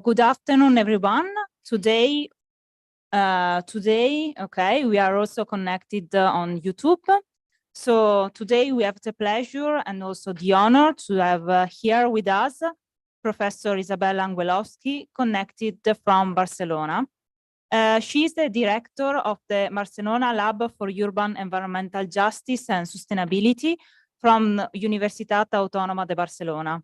Good afternoon, everyone. Today, we are also connected on YouTube. So today we have the pleasure and also the honor to have here with us Professor Isabelle Anguelovski, connected from Barcelona. She is the director of the Barcelona Lab for Urban Environmental Justice and Sustainability from Universitat Autònoma de Barcelona.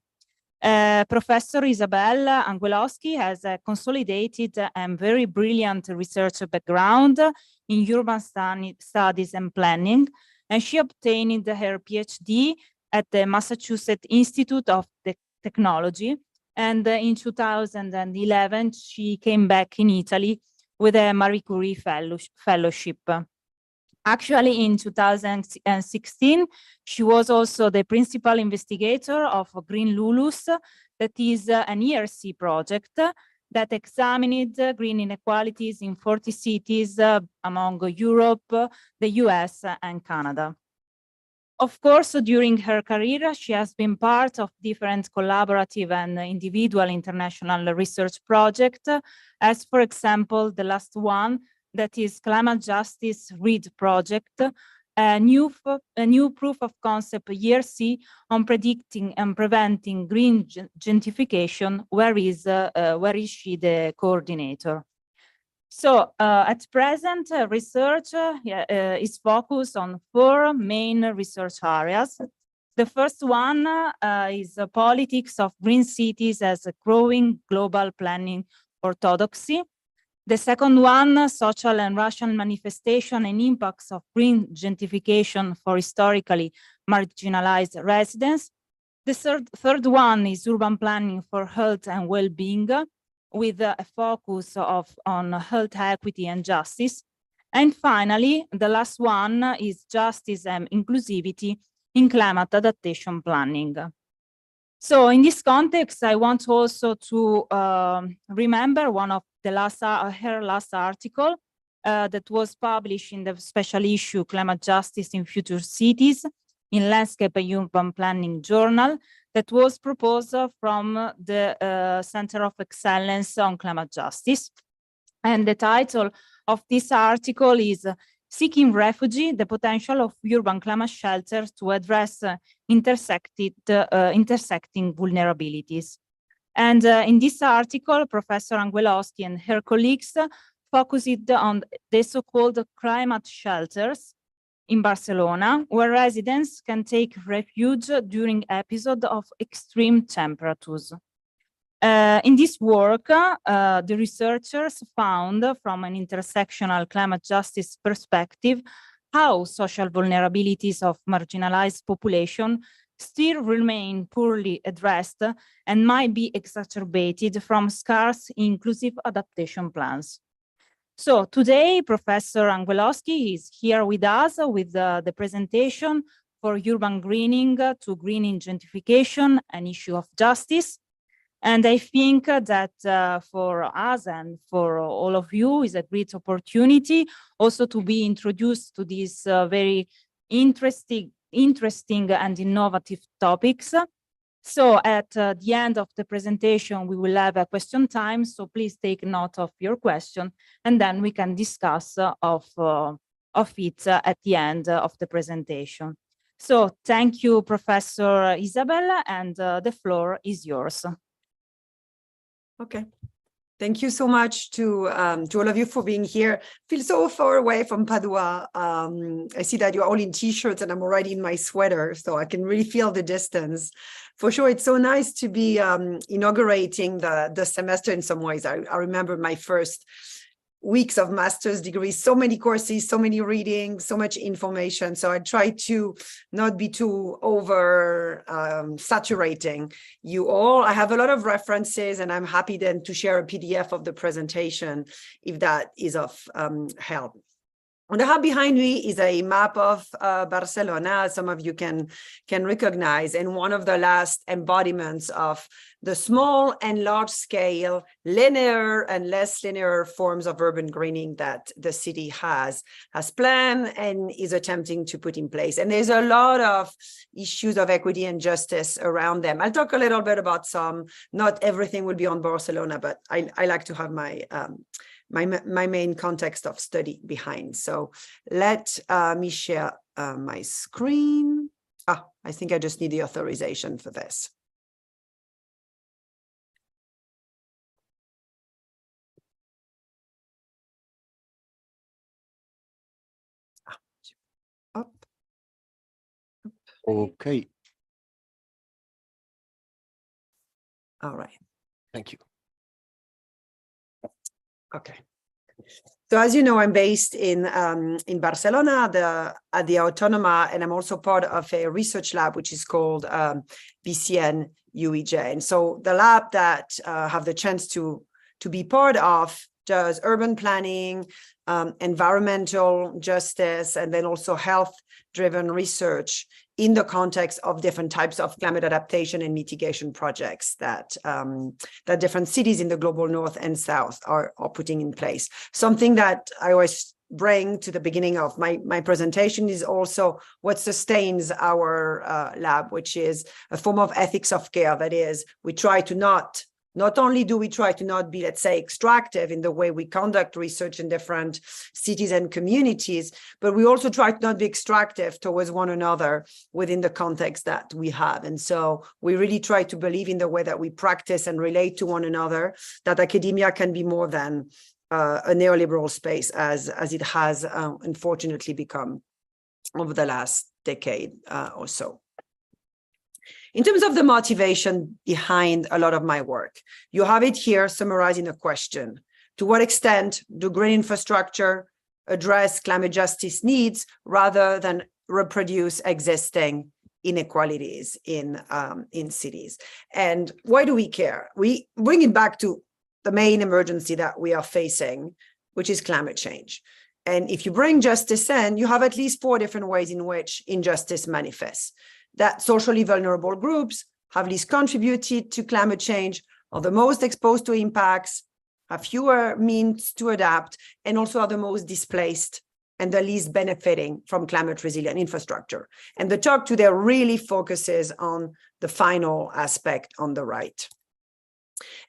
Professor Isabelle Anguelovski has a consolidated and very brilliant research background in urban studies and planning, and she obtained her PhD at the Massachusetts Institute of Technology, and in 2011 she came back in Italy with a Marie Curie fellowship. Actually, in 2016, she was also the principal investigator of Green Lulus, that is an ERC project that examined green inequalities in 40 cities among Europe, the US, and Canada. Of course, during her career, she has been part of different collaborative and individual international research projects, as for example, the last one, that is Climate Justice READ project, a new proof of concept ERC on predicting and preventing green gentrification, where is she the coordinator. So at present, research is focused on 4 main research areas. The first one is politics of green cities as a growing global planning orthodoxy. The second one, social and racial manifestation and impacts of green gentrification for historically marginalized residents. The third one is urban planning for health and well-being, with a focus on health equity and justice. And finally, the last one is justice and inclusivity in climate adaptation planning. So in this context, I want also to remember one of her last article that was published in the special issue Climate Justice in Future Cities in Landscape and Urban Planning Journal, that was proposed from the Center of Excellence on Climate Justice. And the title of this article is Seeking Refuge, the Potential of Urban Climate Shelters to Address Intersecting Vulnerabilities. And in this article, Professor Anguelovski and her colleagues focused on the so-called climate shelters in Barcelona, where residents can take refuge during episodes of extreme temperatures. In this work, the researchers found from an intersectional climate justice perspective how social vulnerabilities of marginalized population still remain poorly addressed and might be exacerbated from scarce inclusive adaptation plans. So today, Professor Anguelovski is here with us with the presentation for urban greening to greening gentrification, an issue of justice. And I think that for us and for all of you is a great opportunity also to be introduced to these very interesting and innovative topics. So at the end of the presentation, we will have a question time. So please take note of your question, and then we can discuss of it at the end of the presentation. So thank you, Professor Isabelle, and the floor is yours. Okay. Thank you so much to all of you for being here. I feel so far away from Padua. I see that you're all in t-shirts and I'm already in my sweater, so I can really feel the distance. For sure, it's so nice to be inaugurating the semester in some ways. I remember my first weeks of master's degrees, so many courses, so many readings, so much information. So I try to not be too over saturating you all. I have a lot of references and I'm happy then to share a PDF of the presentation if that is of help. On the hub behind me is a map of Barcelona, some of you can recognize, and one of the last embodiments of the small and large scale, linear and less linear forms of urban greening that the city has planned and is attempting to put in place. And there's a lot of issues of equity and justice around them. I'll talk a little bit about some. Not everything will be on Barcelona, but I like to have my main context of study behind. So let me share my screen. I think I just need the authorization for this. Up. Okay. All right. Thank you. Okay. So as you know, I'm based in Barcelona at the Autónoma, and I'm also part of a research lab which is called BCN UEJ. And so the lab that have the chance to be part of does urban planning, environmental justice, and then also health-driven research in the context of different types of climate adaptation and mitigation projects that different cities in the global north and south are putting in place. Something that I always bring to the beginning of my presentation is also what sustains our lab, which is a form of ethics of care. That is, we try to not only do we try to not be, let's say, extractive in the way we conduct research in different cities and communities, but we also try to not be extractive towards one another within the context that we have. And so we really try to believe in the way that we practice and relate to one another, that academia can be more than a neoliberal space as it has unfortunately become over the last decade or so. In terms of the motivation behind a lot of my work, you have it here summarized in a question. To what extent do green infrastructure address climate justice needs rather than reproduce existing inequalities in cities? And why do we care? We bring it back to the main emergency that we are facing, which is climate change. And if you bring justice in, you have at least 4 different ways in which injustice manifests. That socially vulnerable groups have least contributed to climate change, are the most exposed to impacts, have fewer means to adapt, and also are the most displaced and the least benefiting from climate resilient infrastructure. And the talk today really focuses on the final aspect on the right.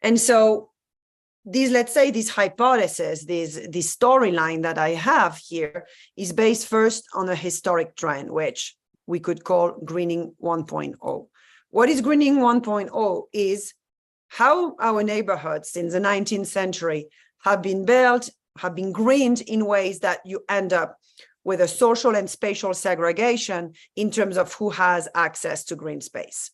And so these, let's say, this hypothesis, this storyline that I have here is based first on a historic trend, which we could call greening 1.0. What is greening 1.0 is how our neighborhoods since the 19th century have been built, have been greened in ways that you end up with a social and spatial segregation in terms of who has access to green space.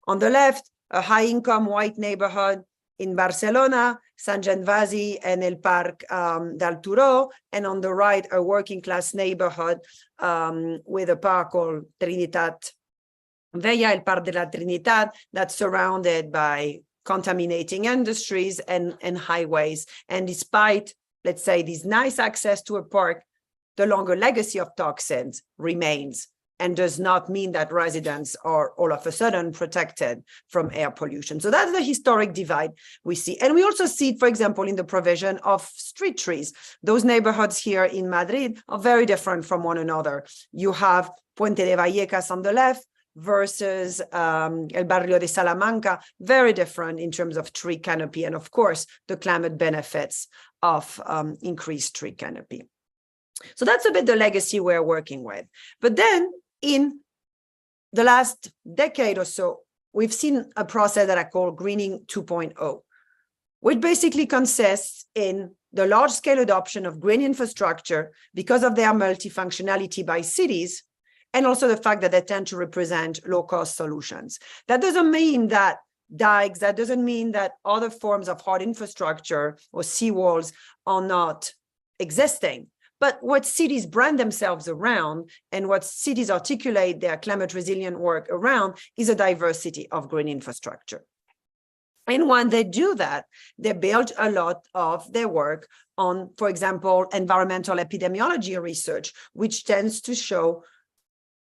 On the left, a high-income white neighborhood in Barcelona, Sant Gervasi and El Parc del Turó, and on the right, a working-class neighborhood with a park called Trinitat Vella, El Parc de la Trinitat, that's surrounded by contaminating industries and highways. And despite, let's say, this nice access to a park, the longer legacy of toxins remains and does not mean that residents are all of a sudden protected from air pollution. So that's the historic divide we see. And we also see it, for example, in the provision of street trees. Those neighborhoods here in Madrid are very different from one another. You have Puente de Vallecas on the left versus El Barrio de Salamanca, very different in terms of tree canopy and, of course, the climate benefits of increased tree canopy. So that's a bit the legacy we're working with. But then in the last decade or so, we've seen a process that I call greening 2.0, which basically consists in the large-scale adoption of green infrastructure because of their multifunctionality by cities, and also the fact that they tend to represent low-cost solutions. That doesn't mean that dikes, that doesn't mean that other forms of hard infrastructure or seawalls are not existing. But what cities brand themselves around and what cities articulate their climate resilient work around is a diversity of green infrastructure. And when they do that, they build a lot of their work on, for example, environmental epidemiology research, which tends to show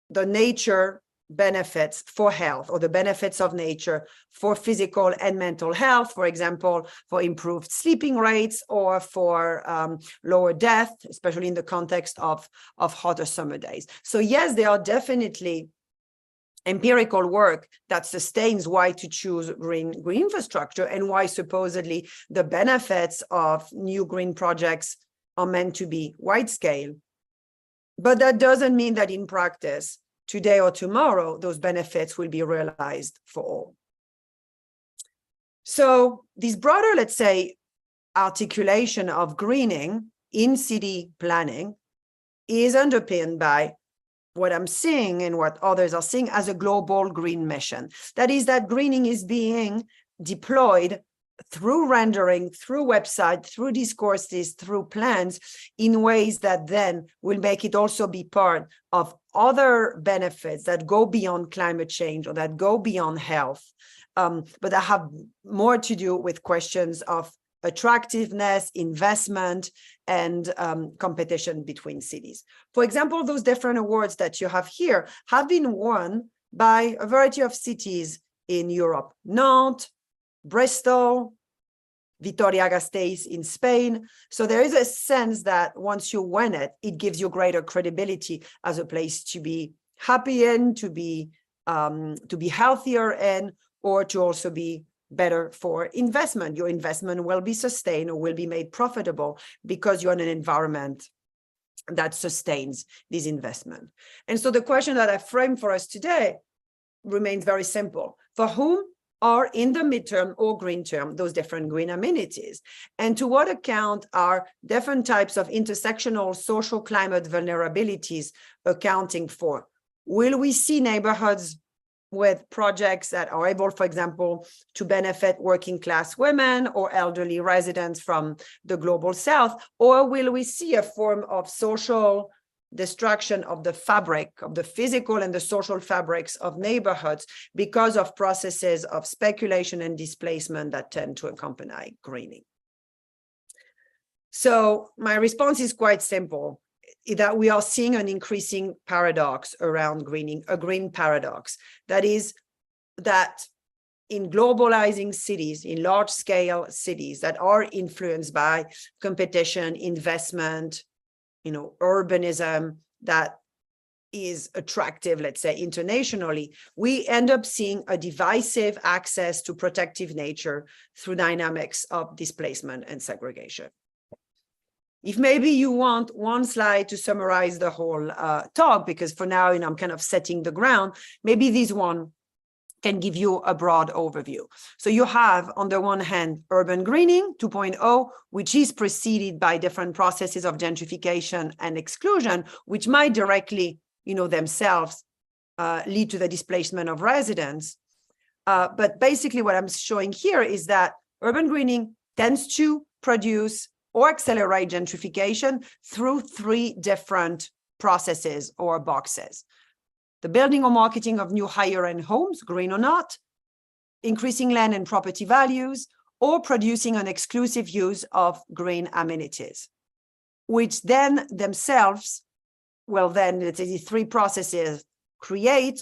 the nature benefits for health, or the benefits of nature for physical and mental health, for example, for improved sleeping rates or for lower death, especially in the context of hotter summer days. So yes, there are definitely empirical work that sustains why to choose green infrastructure and why supposedly the benefits of new green projects are meant to be wide scale. But that doesn't mean that in practice, today or tomorrow, those benefits will be realized for all. So this broader, let's say, articulation of greening in city planning is underpinned by what I'm seeing and what others are seeing as a global green mission. That is, that greening is being deployed through rendering, through website, through discourses, through plans, in ways that then will make it also be part of other benefits that go beyond climate change or that go beyond health, but that have more to do with questions of attractiveness, investment, and competition between cities. For example, those different awards that you have here have been won by a variety of cities in Europe: Nantes, Bristol, Vitoria-Gasteiz in Spain. So there is a sense that once you win it, it gives you greater credibility as a place to be happy in, to be healthier in, or to also be better for investment. Your investment will be sustained or will be made profitable because you're in an environment that sustains this investment. And so the question that I framed for us today remains very simple. For whom are in the midterm or green term those different green amenities? And to what account are different types of intersectional social climate vulnerabilities accounting for? Will we see neighborhoods with projects that are able, for example, to benefit working class women or elderly residents from the global south? Or will we see a form of social destruction of the fabric, of the physical and the social fabrics of neighborhoods because of processes of speculation and displacement that tend to accompany greening? So my response is quite simple, that we are seeing an increasing paradox around greening, a green paradox. That is that in globalizing cities, in large-scale cities that are influenced by competition, investment, urbanism that is attractive, let's say, internationally, we end up seeing a divisive access to protective nature through dynamics of displacement and segregation. If maybe you want one slide to summarize the whole talk, because for now, I'm kind of setting the ground, maybe this one can give you a broad overview. So you have, on the one hand, urban greening 2.0, which is preceded by different processes of gentrification and exclusion, which might directly, themselves lead to the displacement of residents. But basically what I'm showing here is that urban greening tends to produce or accelerate gentrification through three different processes or boxes: the building or marketing of new higher-end homes, green or not, increasing land and property values, or producing an exclusive use of green amenities, which then themselves will then, let's say, these three processes create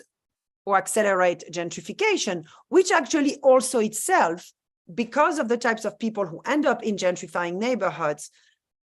or accelerate gentrification, which actually also itself, because of the types of people who end up in gentrifying neighborhoods,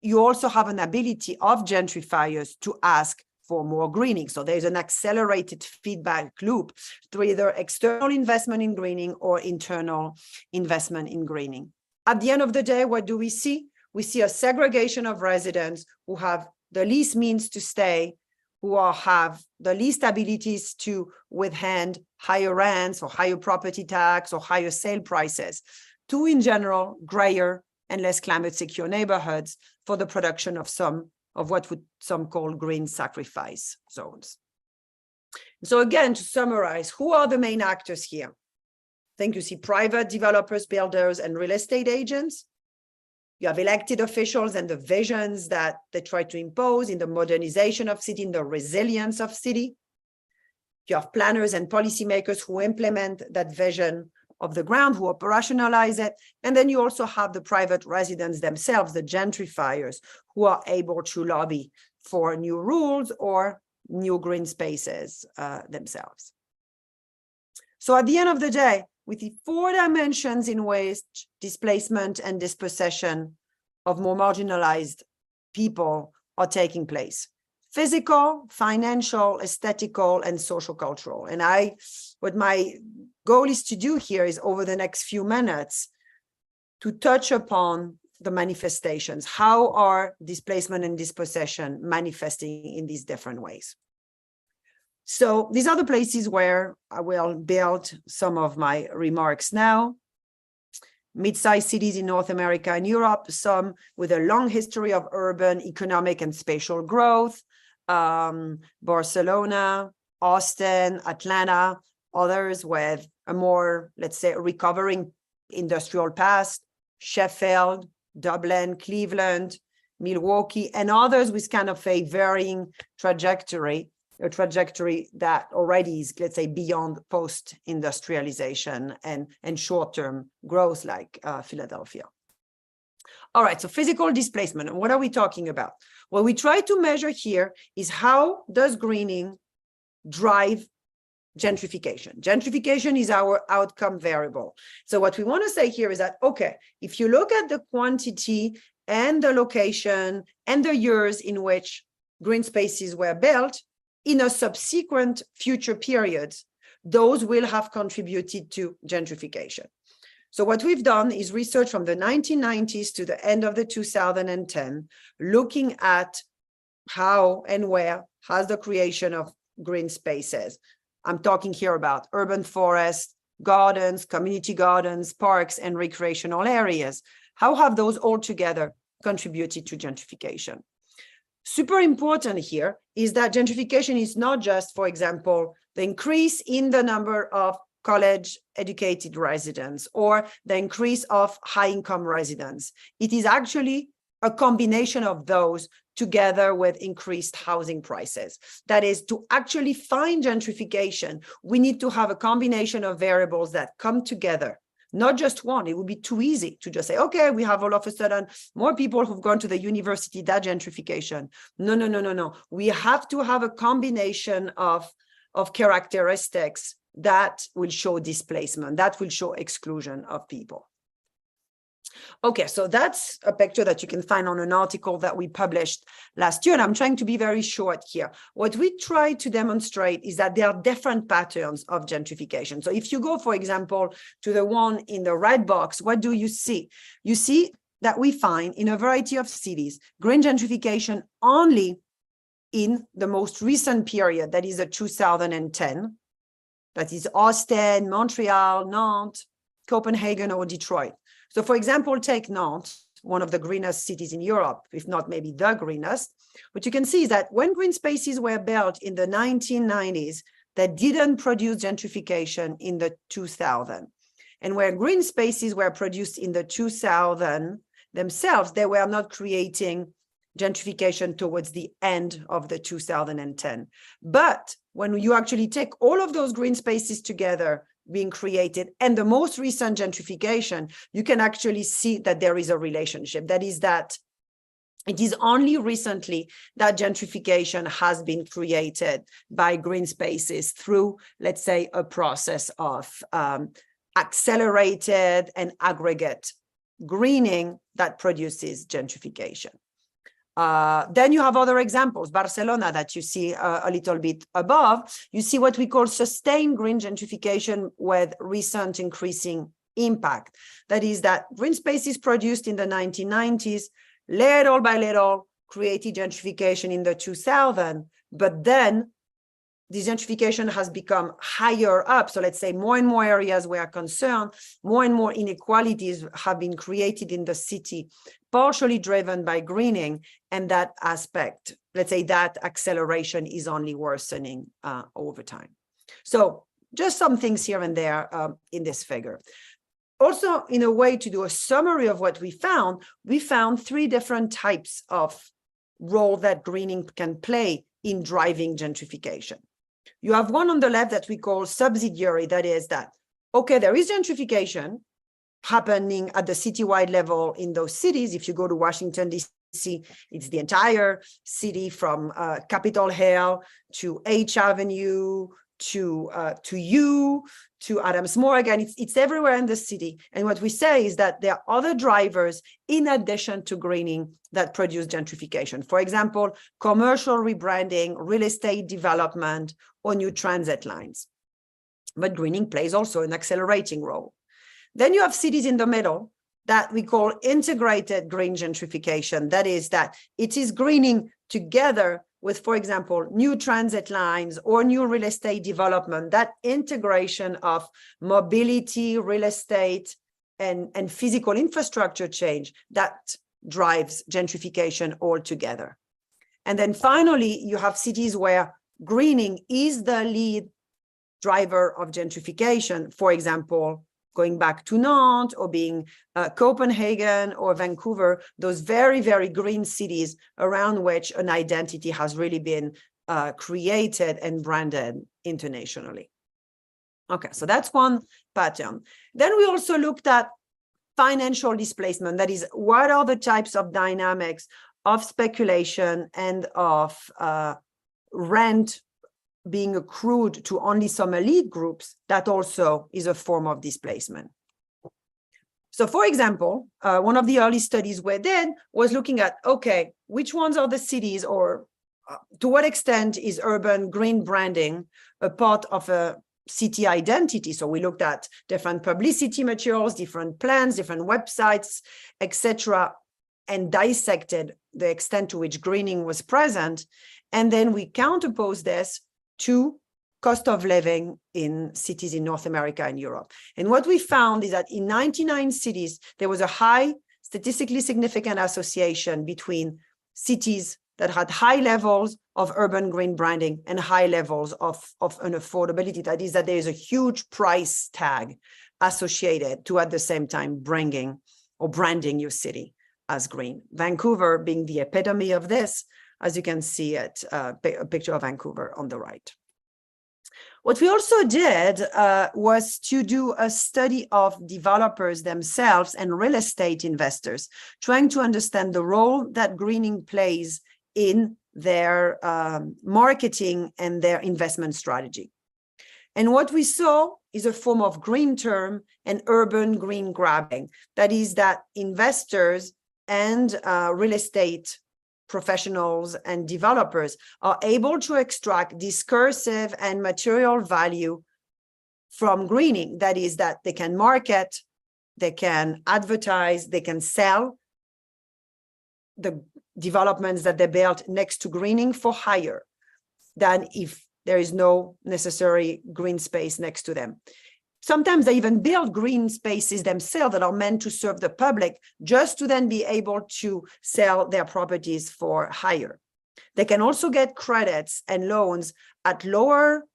you also have an ability of gentrifiers to ask for more greening. So there's an accelerated feedback loop through either external investment in greening or internal investment in greening. At the end of the day, what do we see? We see a segregation of residents who have the least means to stay, who have the least abilities to withstand higher rents or higher property tax or higher sale prices, to, in general, grayer and less climate secure neighborhoods for the production of some of what would some call green sacrifice zones. So again, to summarize, who are the main actors here? I think you see private developers, builders, and real estate agents. You have elected officials and the visions that they try to impose in the modernization of city, in the resilience of city. You have planners and policymakers who implement that vision of the ground who operationalize it. And then you also have the private residents themselves, the gentrifiers, who are able to lobby for new rules or new green spaces themselves. So at the end of the day, with the 4 dimensions in waste, displacement, and dispossession of more marginalized people are taking place: physical, financial, aesthetical, and social cultural. And what my goal is to do here is, over the next few minutes, to touch upon the manifestations. How are displacement and dispossession manifesting in these different ways? So these are the places where I will build some of my remarks now. Mid-sized cities in North America and Europe, some with a long history of urban, economic, and spatial growth. Barcelona, Austin, Atlanta, others with a more, let's say, recovering industrial past, Sheffield, Dublin, Cleveland, Milwaukee, and others with kind of a varying trajectory, a trajectory that already is, let's say, beyond post-industrialization and short-term growth, like Philadelphia. All right, so physical displacement, and what are we talking about? What we try to measure here is, how does greening drive gentrification? Gentrification is our outcome variable. So what we want to say here is that, okay, if you look at the quantity and the location and the years in which green spaces were built, in a subsequent future periods, those will have contributed to gentrification. So what we've done is research from the 1990s to the end of the 2010, looking at how and where has the creation of green spaces. I'm talking here about urban forests, gardens, community gardens, parks, and recreational areas. How have those all together contributed to gentrification? Super important here is that gentrification is not just, for example, the increase in the number of college-educated residents or the increase of high-income residents. It is actually a combination of those together with increased housing prices. That is, to actually find gentrification, we need to have a combination of variables that come together. Not just one. It would be too easy to just say, okay, we have all of a sudden more people who've gone to the university, that gentrification. No. We have to have a combination of characteristics that will show displacement, that will show exclusion of people. Okay, so that's a picture that you can find on an article that we published last year, and I'm trying to be very short here. What we try to demonstrate is that there are different patterns of gentrification. So if you go, for example, to the one in the red box, what do you see? You see that we find in a variety of cities, green gentrification only in the most recent period, that is the 2010, that is Austin, Montreal, Nantes, Copenhagen, or Detroit. So for example, take Nantes, one of the greenest cities in Europe, if not maybe the greenest. What you can see is that when green spaces were built in the 1990s, that didn't produce gentrification in the 2000. And where green spaces were produced in the 2000 themselves, they were not creating gentrification towards the end of the 2010. But when you actually take all of those green spaces together being created and the most recent gentrification, you can actually see that there is a relationship. That is that it is only recently that gentrification has been created by green spaces through, let's say, a process of accelerated and aggregate greening that produces gentrification. Then you have other examples, Barcelona, that you see a little bit above. You see what we call sustained green gentrification with recent increasing impact. That is that green spaces produced in the 1990s, little by little, created gentrification in the 2000s, but then the gentrification has become higher up. So let's say more and more areas were concerned, more and more inequalities have been created in the city, partially driven by greening. And that aspect, let's say that acceleration is only worsening over time. So just some things here and there in this figure. Also, in a way to do a summary of what we found 3 different types of role that greening can play in driving gentrification. You have one on the left that we call subsidiary, that is that okay, there is gentrification happening at the citywide level in those cities. If you go to Washington, D.C., it's the entire city from Capitol Hill to H Avenue to U to Adams Morgan. It's everywhere in the city. And what we say is that there are other drivers in addition to greening that produce gentrification. For example, commercial rebranding, real estate development, or new transit lines. But greening plays also an accelerating role. Then you have cities in the middle that we call integrated green gentrification. That is that it is greening together with, for example, new transit lines or new real estate development, that integration of mobility, real estate, and physical infrastructure change that drives gentrification altogether. And then finally, you have cities where greening is the lead driver of gentrification, for example, going back to Nantes or being Copenhagen or Vancouver, those very, very green cities around which an identity has really been created and branded internationally. Okay, so that's one pattern. Then we also looked at financial displacement. That is, what are the types of dynamics of speculation and of rent being accrued to only some elite groups? That also is a form of displacement. So for example, one of the early studies we did was looking at, okay, which ones are the cities, or to what extent is urban green branding a part of a city identity? So we looked at different publicity materials, different plans, different websites, etc., and dissected the extent to which greening was present. And then we counterposed this to cost of living in cities in North America and Europe. And what we found is that in 99 cities, there was a high statistically significant association between cities that had high levels of urban green branding and high levels of unaffordability. That is, that there is a huge price tag associated to, at the same time, bringing or branding your city as green. Vancouver being the epitome of this, as you can see at a picture of Vancouver on the right. What we also did was to do a study of developers themselves and real estate investors, trying to understand the role that greening plays in their marketing and their investment strategy. And what we saw is a form of green term and urban green grabbing. That is, that investors and real estate professionals and developers are able to extract discursive and material value from greening. That is, that they can market, they can advertise, they can sell the developments that they built next to greening for higher than if there is no necessary green space next to them. Sometimes they even build green spaces themselves that are meant to serve the public, just to then be able to sell their properties for higher. They can also get credits and loans at lower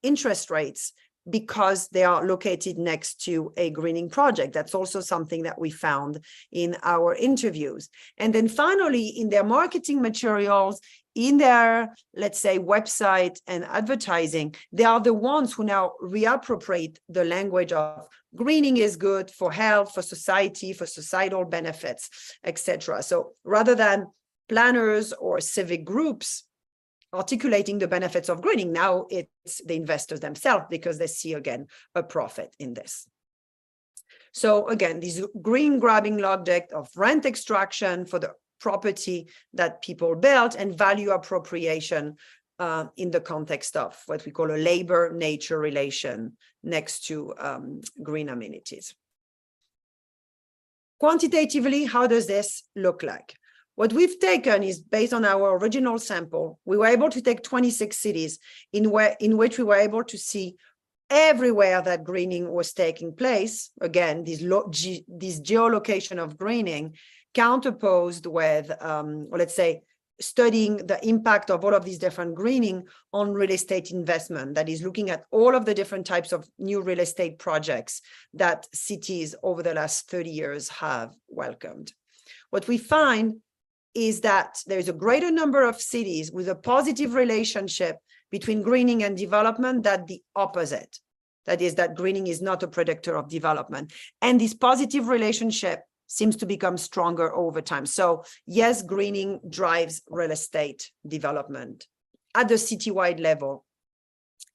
interest rates because they are located next to a greening project. That's also something that we found in our interviews. And then finally, in their marketing materials, in their, let's say, website and advertising, they are the ones who now reappropriate the language of greening is good for health, for society, for societal benefits, etc. So rather than planners or civic groups articulating the benefits of greening, now it's the investors themselves, because they see, again, a profit in this. So again, this green grabbing logic of rent extraction for the property that people built and value appropriation in the context of what we call a labor-nature relation next to green amenities. Quantitatively, how does this look like? What we've taken is, based on our original sample, we were able to take 26 cities in which we were able to see everywhere that greening was taking place. Again, this geolocation of greening counterposed with, let's say, studying the impact of all of these different greening on real estate investment. That is, looking at all of the different types of new real estate projects that cities over the last 30 years have welcomed. What we find is that there's a greater number of cities with a positive relationship between greening and development than the opposite. That is, that greening is not a predictor of development. And this positive relationship seems to become stronger over time. So yes, greening drives real estate development at the citywide level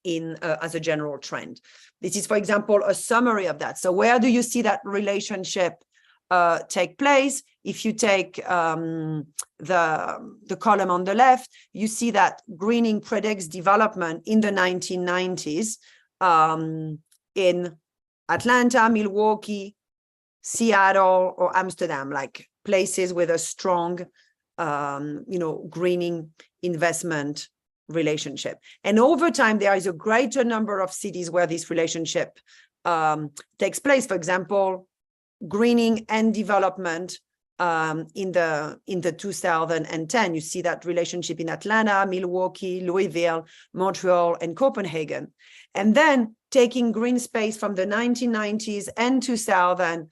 as a general trend. This is, for example, a summary of that. So where do you see that relationship take place? If you take the column on the left, you see that greening predicts development in the 1990s in Atlanta, Milwaukee, Seattle, or Amsterdam, like places with a strong, greening investment relationship. And over time, there is a greater number of cities where this relationship takes place. For example, greening and development in the 2010, you see that relationship in Atlanta, Milwaukee, Louisville, Montreal, and Copenhagen. And then taking green space from the 1990s and 2000,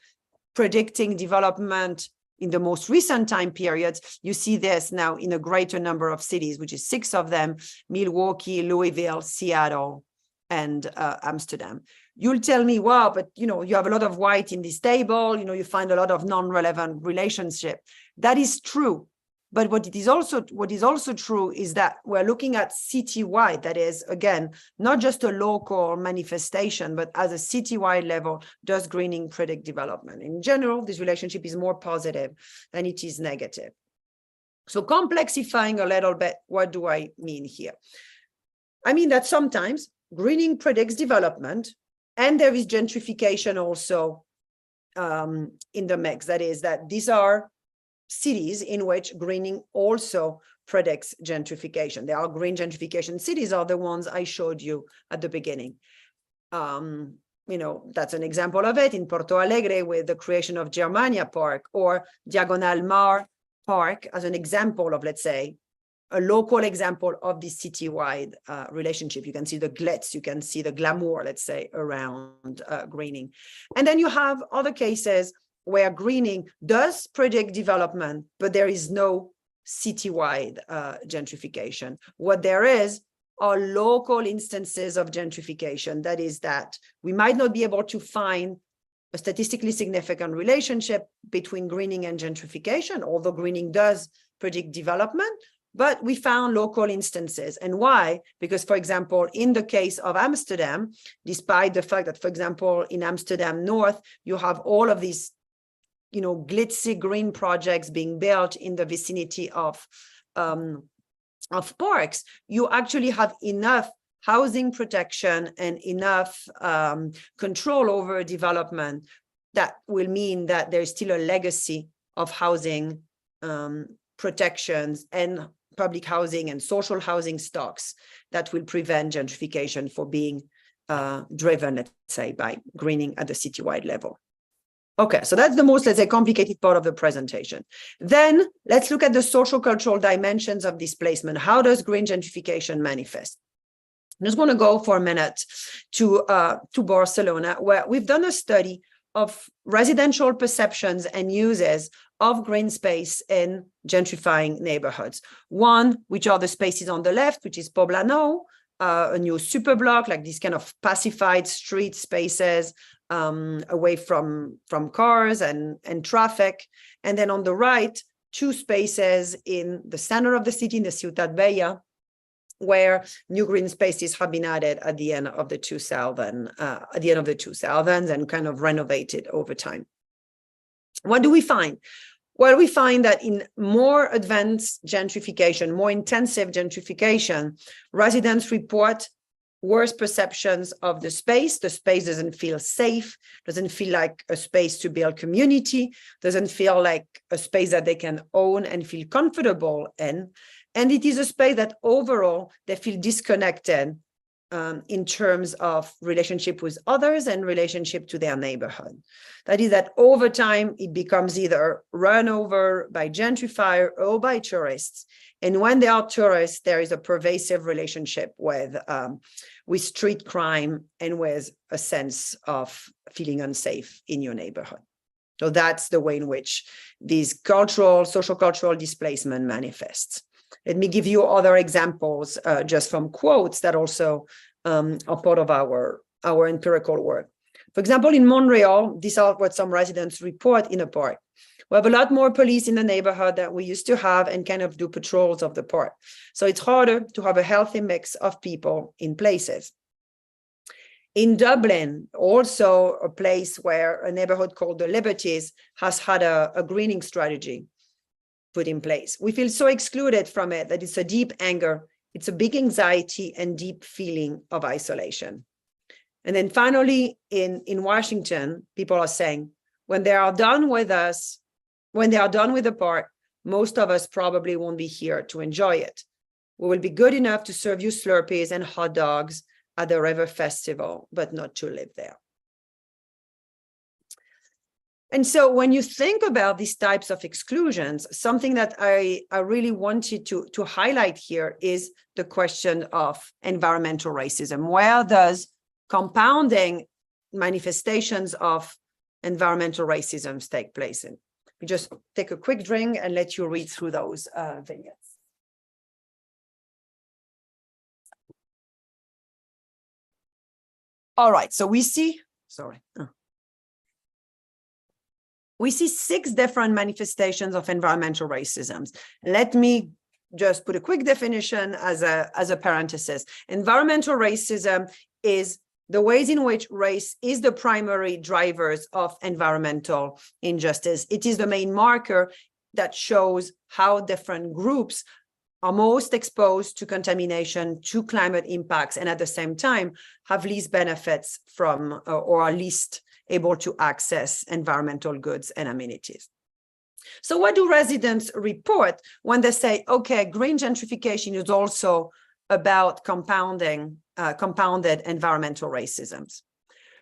predicting development in the most recent time periods, you see this now in a greater number of cities, which is 6 of them: Milwaukee, Louisville, Seattle, and Amsterdam. You'll tell me, wow, but you have a lot of white in this table, you find a lot of non-relevant relationship. That is true. But what is also true is that we're looking at citywide. That is, again, not just a local manifestation, but as a citywide level, does greening predict development? In general, this relationship is more positive than it is negative. So complexifying a little bit, what do I mean here? I mean that sometimes greening predicts development, and there is gentrification also in the mix. That is, that these are cities in which greening also predicts gentrification. There are green gentrification cities, are the ones I showed you at the beginning. That's an example of it in Porto Alegre with the creation of Germania Park, or Diagonal Mar Park as an example of, let's say, a local example of this citywide relationship. You can see the glitz, you can see the glamour, let's say, around greening. And then you have other cases where greening does predict development, but there is no citywide gentrification. What there is are local instances of gentrification. That is, that we might not be able to find a statistically significant relationship between greening and gentrification, although greening does predict development, but we found local instances. And why? Because, for example, in the case of Amsterdam, despite the fact that, for example, in Amsterdam North, you have all of these glitzy green projects being built in the vicinity of parks, you actually have enough housing protection and enough control over development that will mean that there's still a legacy of housing protections and public housing and social housing stocks that will prevent gentrification from being driven, let's say, by greening at the citywide level. Okay, so that's the most, let's say, complicated part of the presentation. Then let's look at the social cultural dimensions of displacement. How does green gentrification manifest? I'm just going to go for a minute to Barcelona, where we've done a study of residential perceptions and uses of green space in gentrifying neighborhoods. One, which are the spaces on the left, which is Poblano, a new super block, like these kind of pacified street spaces away from cars and traffic. And then on the right, 2 spaces in the center of the city, in the Ciutat Vella, where new green spaces have been added at the end of the 2000s and kind of renovated over time. What do we find? Well, we find that in more advanced gentrification, more intensive gentrification, residents report worse perceptions of the space. The space doesn't feel safe, doesn't feel like a space to build community, doesn't feel like a space that they can own and feel comfortable in. And it is a space that overall they feel disconnected in terms of relationship with others and relationship to their neighborhood. That is, that over time, it becomes either run over by gentrifier or by tourists. And when they are tourists, there is a pervasive relationship with street crime and with a sense of feeling unsafe in your neighborhood. So that's the way in which these social cultural displacement manifests. Let me give you other examples just from quotes that also are part of our our empirical work. For example, in Montreal, these are what some residents report in a park. We have a lot more police in the neighborhood than we used to have and kind of do patrols of the park. So it's harder to have a healthy mix of people in places. In Dublin, also a place where a neighborhood called the Liberties has had a greening strategy put in place. We feel so excluded from it that it's a deep anger, it's a big anxiety and deep feeling of isolation. And then finally, in Washington, people are saying, when they are done with us, when they are done with the park, most of us probably won't be here to enjoy it. We will be good enough to serve you Slurpees and hot dogs at the River Festival, but not to live there. And so when you think about these types of exclusions, something that I really wanted to highlight here is the question of environmental racism. Where does compounding manifestations of environmental racism take place in? We just take a quick drink and let you read through those vignettes. All right, so we see, we see 6 different manifestations of environmental racism. Let me just put a quick definition as a parenthesis. Environmental racism is the ways in which race is the primary drivers of environmental injustice. It is the main marker that shows how different groups are most exposed to contamination, to climate impacts, and at the same time have least benefits from or are least able to access environmental goods and amenities. So what do residents report when they say, okay, green gentrification is also about compounded environmental racisms?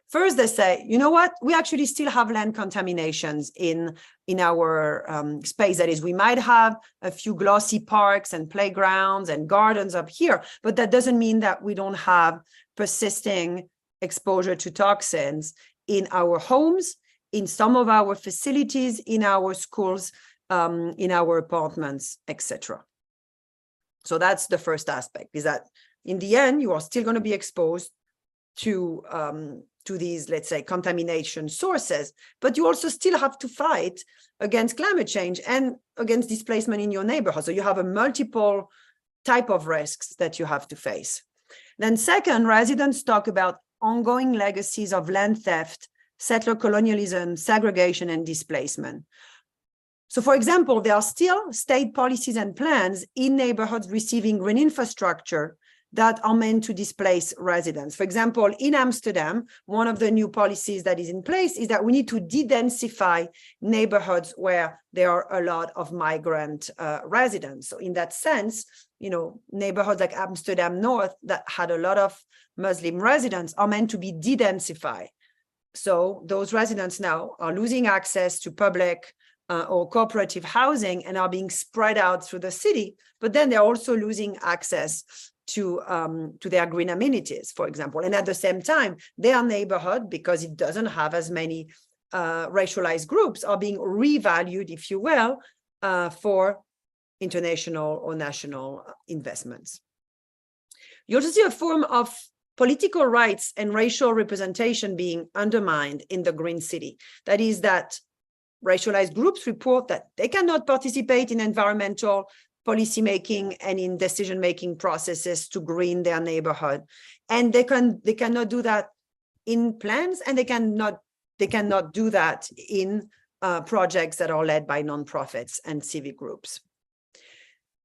First, they say, you know what, we actually still have land contaminations in our space. That is, we might have a few glossy parks and playgrounds and gardens up here, but that doesn't mean that we don't have persisting exposure to toxins in our homes, in some of our facilities, in our schools, in our apartments, etc. So that's the first aspect, is that in the end, you are still going to be exposed to these, let's say, contamination sources, but you also still have to fight against climate change and against displacement in your neighborhood. So you have a multiple type of risks that you have to face. Then second, residents talk about ongoing legacies of land theft, settler colonialism, segregation, and displacement. So for example, there are still state policies and plans in neighborhoods receiving green infrastructure that are meant to displace residents. For example, in Amsterdam, one of the new policies that is in place is that we need to de-densify neighborhoods where there are a lot of migrant residents. So in that sense, you know, neighborhoods like Amsterdam North that had a lot of Muslim residents are meant to be de-densified. So those residents now are losing access to public or cooperative housing and are being spread out through the city, but then they're also losing access to their green amenities, for example. And at the same time, their neighborhood, because it doesn't have as many racialized groups, are being revalued, if you will, for international or national investments. You also see a form of political rights and racial representation being undermined in the Green City. That is that racialized groups report that they cannot participate in environmental policymaking and in decision-making processes to green their neighborhood. And they cannot do that in plans, and they cannot do that in projects that are led by nonprofits and civic groups.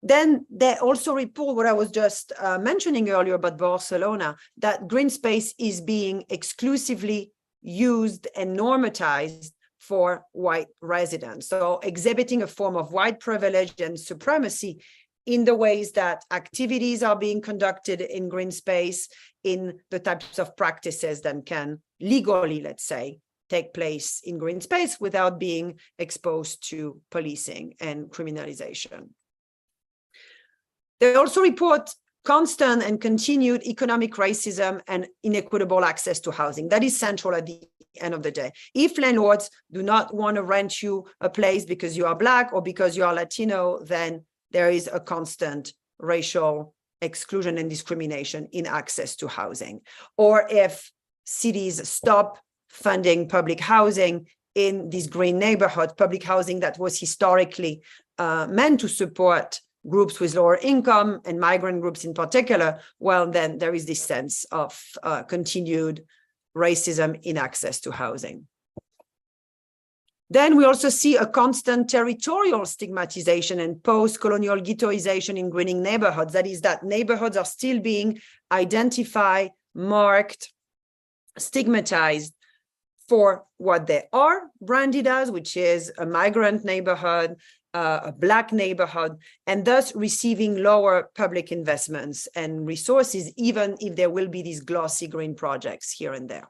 Then they also report what I was just mentioning earlier about Barcelona, that green space is being exclusively used and normatized for white residents. So exhibiting a form of white privilege and supremacy in the ways that activities are being conducted in green space, in the types of practices that can legally, let's say, take place in green space without being exposed to policing and criminalization. They also report constant and continued economic racism and inequitable access to housing. That is central at the end of the day. If landlords do not want to rent you a place because you are Black or because you are Latino, then there is a constant racial exclusion and discrimination in access to housing. Or if cities stop funding public housing in these green neighborhoods, public housing that was historically meant to support groups with lower income and migrant groups in particular, well, then there is this sense of continued racism in access to housing. Then we also see a constant territorial stigmatization and post-colonial ghettoization in greening neighborhoods. That is, that neighborhoods are still being identified, marked, stigmatized for what they are branded as, which is a migrant neighborhood, a Black neighborhood, and thus receiving lower public investments and resources, even if there will be these glossy green projects here and there.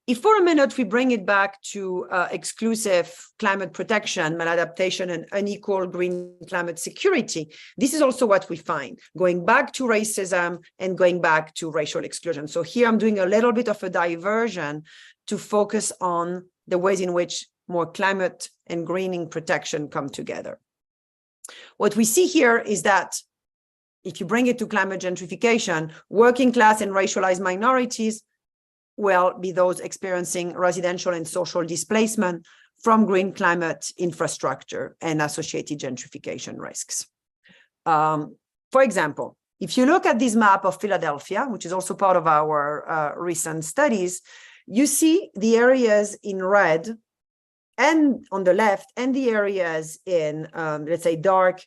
If for a minute we bring it back to exclusive climate protection, maladaptation, and unequal green climate security, this is also what we find, going back to racism and going back to racial exclusion. So here I'm doing a little bit of a diversion to focus on the ways in which more climate and greening protection come together. What we see here is that if you bring it to climate gentrification, working class and racialized minorities will be those experiencing residential and social displacement from green climate infrastructure and associated gentrification risks. For example, if you look at this map of Philadelphia, which is also part of our recent studies, you see the areas in red and on the left, and the areas in, let's say, dark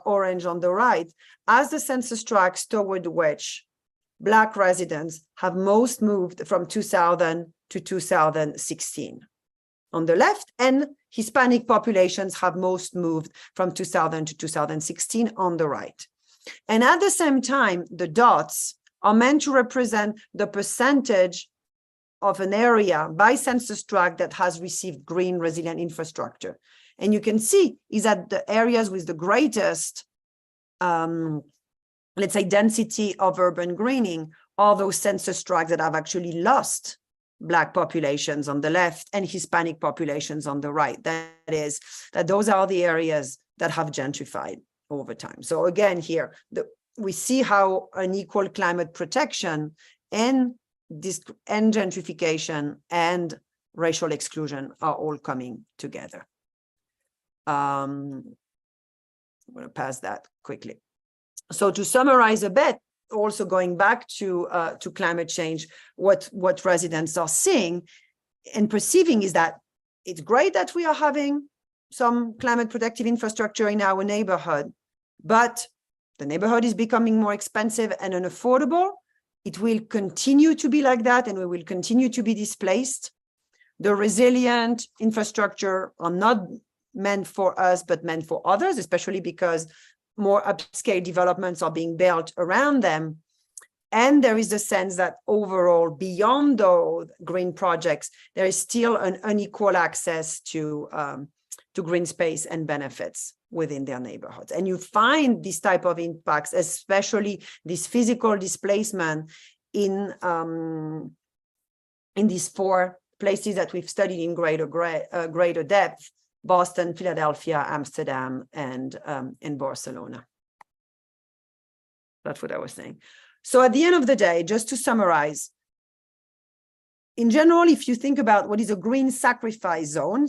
orange on the right, as the census tracts toward which Black residents have most moved from 2000 to 2016 on the left, and Hispanic populations have most moved from 2000 to 2016 on the right. And at the same time, the dots are meant to represent the percentage of an area by census tract that has received green resilient infrastructure. And you can see is that the areas with the greatest let's say, density of urban greening are those census tracts that have actually lost Black populations on the left and Hispanic populations on the right. That is, that those are the areas that have gentrified over time. So again, here, we see how unequal climate protection and gentrification and racial exclusion are all coming together. I'm going to pass that quickly. So to summarize a bit, also going back to climate change, what residents are seeing and perceiving is that it's great that we are having some climate protective infrastructure in our neighborhood, but the neighborhood is becoming more expensive and unaffordable. It will continue to be like that, and we will continue to be displaced. The resilient infrastructure are not meant for us, but meant for others, especially because more upscale developments are being built around them. And there is a sense that overall, beyond those green projects, there is still an unequal access to green space and benefits within their neighborhoods. And you find this type of impacts, especially this physical displacement in these four places that we've studied in greater depth: Boston, Philadelphia, Amsterdam, and in Barcelona. That's what I was saying. So at the end of the day, just to summarize, in general, if you think about what is a green sacrifice zone,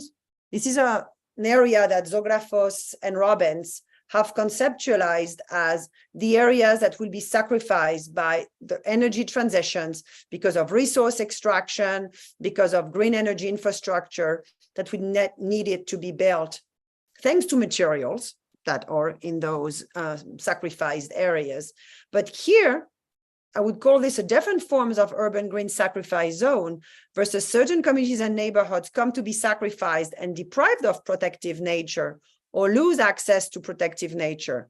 this is an area that Zographos and Robbins have conceptualized as the areas that will be sacrificed by the energy transitions because of resource extraction, because of green energy infrastructure that we needed to be built thanks to materials that are in those sacrificed areas. But here, I would call this a different forms of urban green sacrifice zone versus certain communities and neighborhoods come to be sacrificed and deprived of protective nature or lose access to protective nature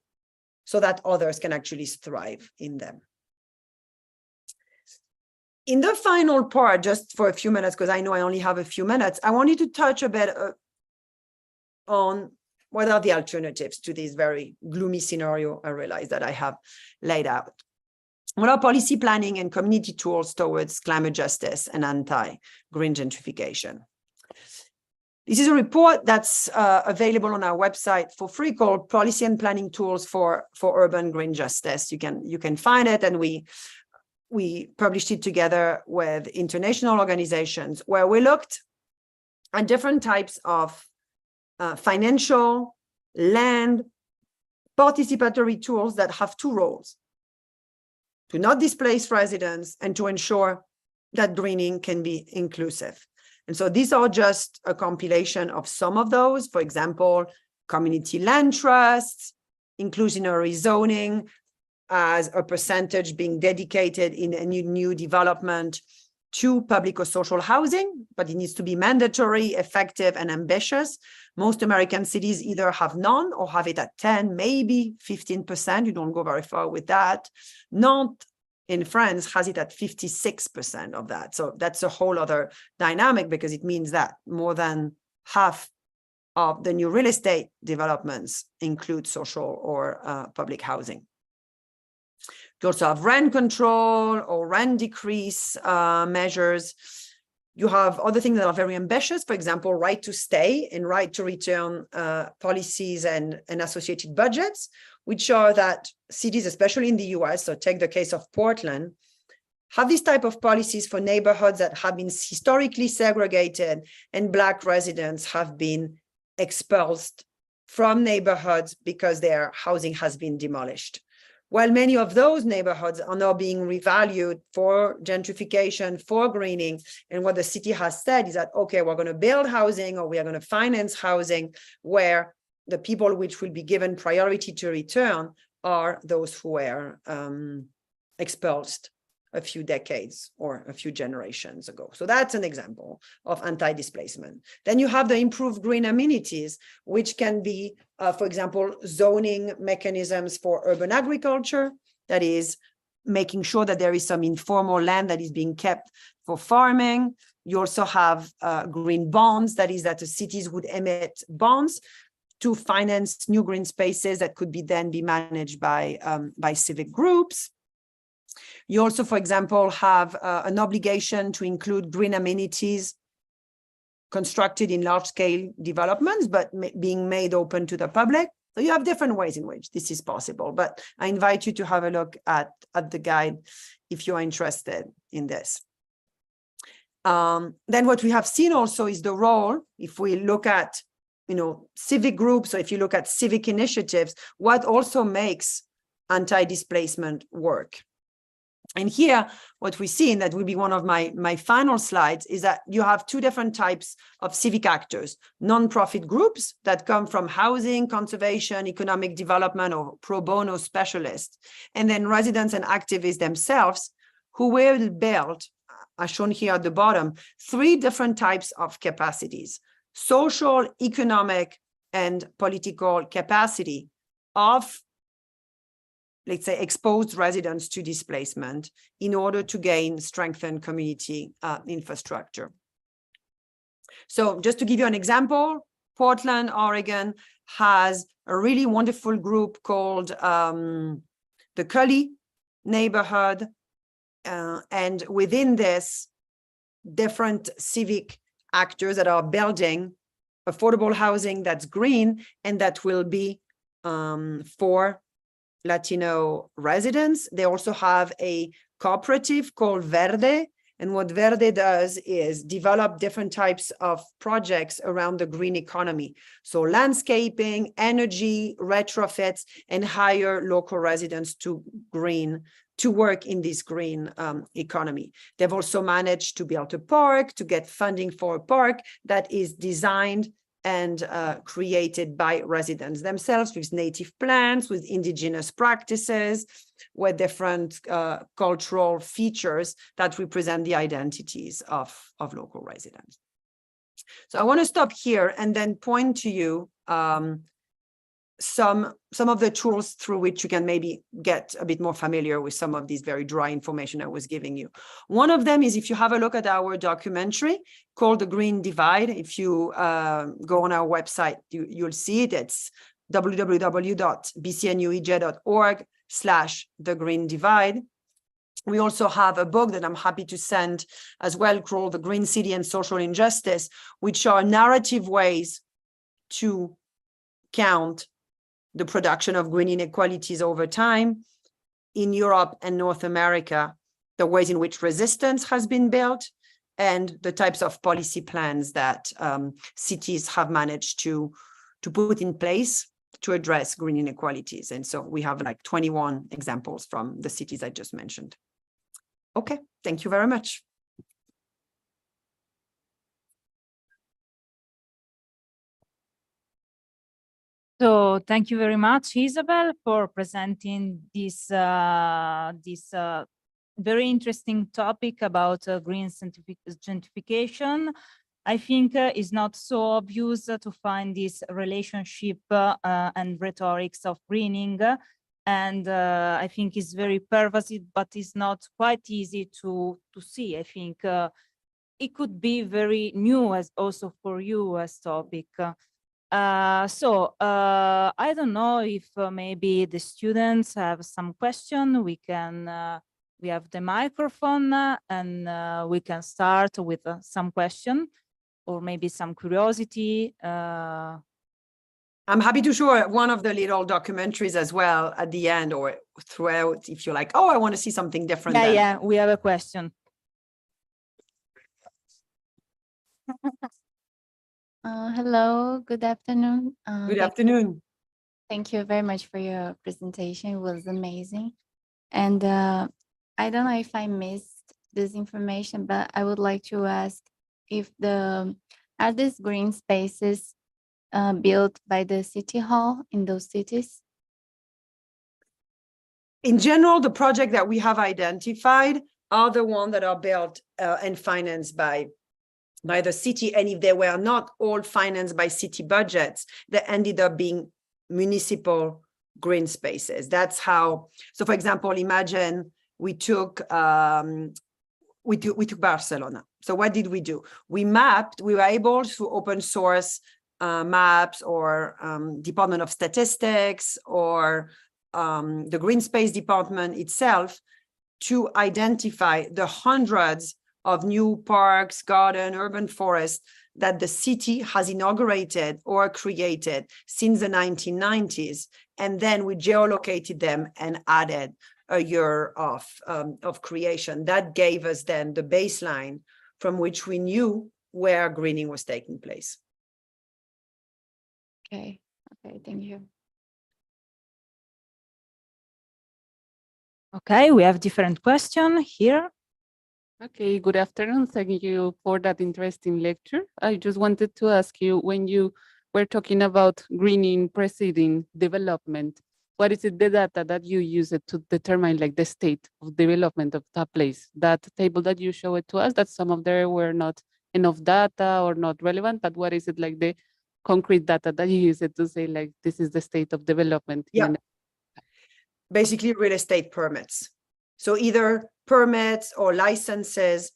so that others can actually thrive in them. In the final part, just for a few minutes, because I know I only have a few minutes, I wanted to touch a bit on what are the alternatives to this very gloomy scenario I realize that I have laid out. What are policy planning and community tools towards climate justice and anti-green gentrification? This is a report that's available on our website for free called Policy and Planning Tools for Urban Green Justice. You can find it, and we we published it together with international organizations, where we looked at different types of financial, land, participatory tools that have two roles: to not displace residents and to ensure that greening can be inclusive. And so these are just a compilation of some of those. For example, community land trusts, inclusionary zoning as a percentage being dedicated in a new development to public or social housing, but it needs to be mandatory, effective, and ambitious. Most American cities either have none or have it at 10, maybe 15%. You don't go very far with that. Nantes in France has it at 56% of that. So that's a whole other dynamic, because it means that more than half of the new real estate developments include social or public housing. You also have rent control or rent decrease measures. You have other things that are very ambitious, for example, right to stay and right to return policies and associated budgets, which are that cities, especially in the US, so take the case of Portland, have these type of policies for neighborhoods that have been historically segregated, and Black residents have been expelled from neighborhoods because their housing has been demolished. While many of those neighborhoods are now being revalued for gentrification, for greening, and what the city has said is that, okay, we're going to build housing, or we are going to finance housing where the people which will be given priority to return are those who were expelled a few decades or a few generations ago. So that's an example of anti-displacement. Then you have the improved green amenities, which can be, for example, zoning mechanisms for urban agriculture, that is making sure that there is some informal land that is being kept for farming. You also have green bonds, that is that the cities would emit bonds to finance new green spaces that could then be managed by civic groups. You also, for example, have an obligation to include green amenities constructed in large-scale developments, but being made open to the public. So you have different ways in which this is possible, but I invite you to have a look at the guide if you're interested in this. Then what we have seen also is the role, if we look at, civic groups, or if you look at civic initiatives, what also makes anti-displacement work. And here, what we see, and that will be one of my final slides, is that you have two different types of civic actors: non-profit groups that come from housing, conservation, economic development, or pro bono specialists, and then residents and activists themselves, who will build, as shown here at the bottom, three different types of capacities: social, economic, and political capacity of, let's say, exposed residents to displacement in order to strengthen community infrastructure. So just to give you an example, Portland, Oregon has a really wonderful group called the Cully neighborhood. And within this, different civic actors that are building affordable housing that's green and that will be for Latino residents. They also have a cooperative called Verde. And what Verde does is develop different types of projects around the green economy. So landscaping, energy, retrofits, and hire local residents to work in this green economy. They've also managed to build a park, to get funding for a park that is designed and created by residents themselves, with native plants, with indigenous practices, with different cultural features that represent the identities of local residents. So I want to stop here and then point to you some of the tools through which you can maybe get a bit more familiar with some of these very dry information I was giving you. One of them is, if you have a look at our documentary called The Green Divide, if you go on our website, you'll see it. It's www.bcnuej.org/The Green Divide. We also have a book that I'm happy to send as well, called The Green City and Social Injustice, which are narrative ways to count the production of green inequalities over time in Europe and North America, the ways in which resistance has been built, and the types of policy plans that cities have managed to put in place to address green inequalities. And so we have like 21 examples from the cities I just mentioned. Okay, thank you very much. So thank you very much, Isabelle, for presenting this very interesting topic about green gentrification. I think it's not so obvious to find this relationship and rhetorics of greening. And I think it's very pervasive, but it's not quite easy to see. I think it could be very new as also for you as topic. I don't know if maybe the students have some question. We have the microphone and we can start with some question or maybe some curiosity. I'm happy to show one of the little documentaries as well at the end or throughout if you're like, oh, I want to see something different. Yeah, we have a question. Hello, good afternoon. Good afternoon. Thank you very much for your presentation. It was amazing. And I don't know if I missed this information, but I would like to ask if are these green spaces built by the city hall in those cities? In general, the project that we have identified are the ones that are built and financed by the city, and if they were not all financed by city budgets, they ended up being municipal green spaces. That's how. So, for example, imagine we took Barcelona. So, what did we do? We were able to open source maps or Department of Statistics or the Green Space Department itself to identify the hundreds of new parks, garden, urban forests that the city has inaugurated or created since the 1990s. And then we geolocated them and added a year of creation. That gave us then the baseline from which we knew where greening was taking place. Okay, thank you. Okay, we have different question here. Okay, good afternoon. Thank you for that interesting lecture. I just wanted to ask you, when you were talking about greening preceding development, what is it, the data that you use it to determine like the state of development of that place? That table that you showed to us, that some of there were not enough data or not relevant, but what is it like the concrete data that you use it to say like this is the state of development? Yeah, basically real estate permits. So either permits or licenses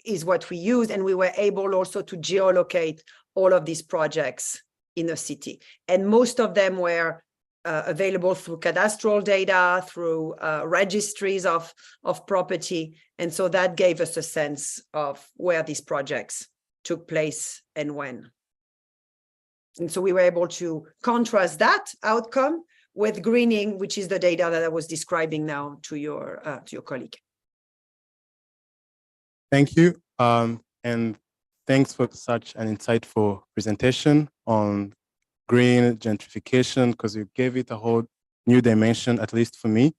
is what we use, and we were able also to geolocate all of these projects in the city. And most of them were available through cadastral data, through registries of property. And so that gave us a sense of where these projects took place and when. And so we were able to contrast that outcome with greening, which is the data that I was describing now to your colleague. Thank you. And thanks for such an insightful presentation on green gentrification, because you gave it a whole new dimension, at least for me.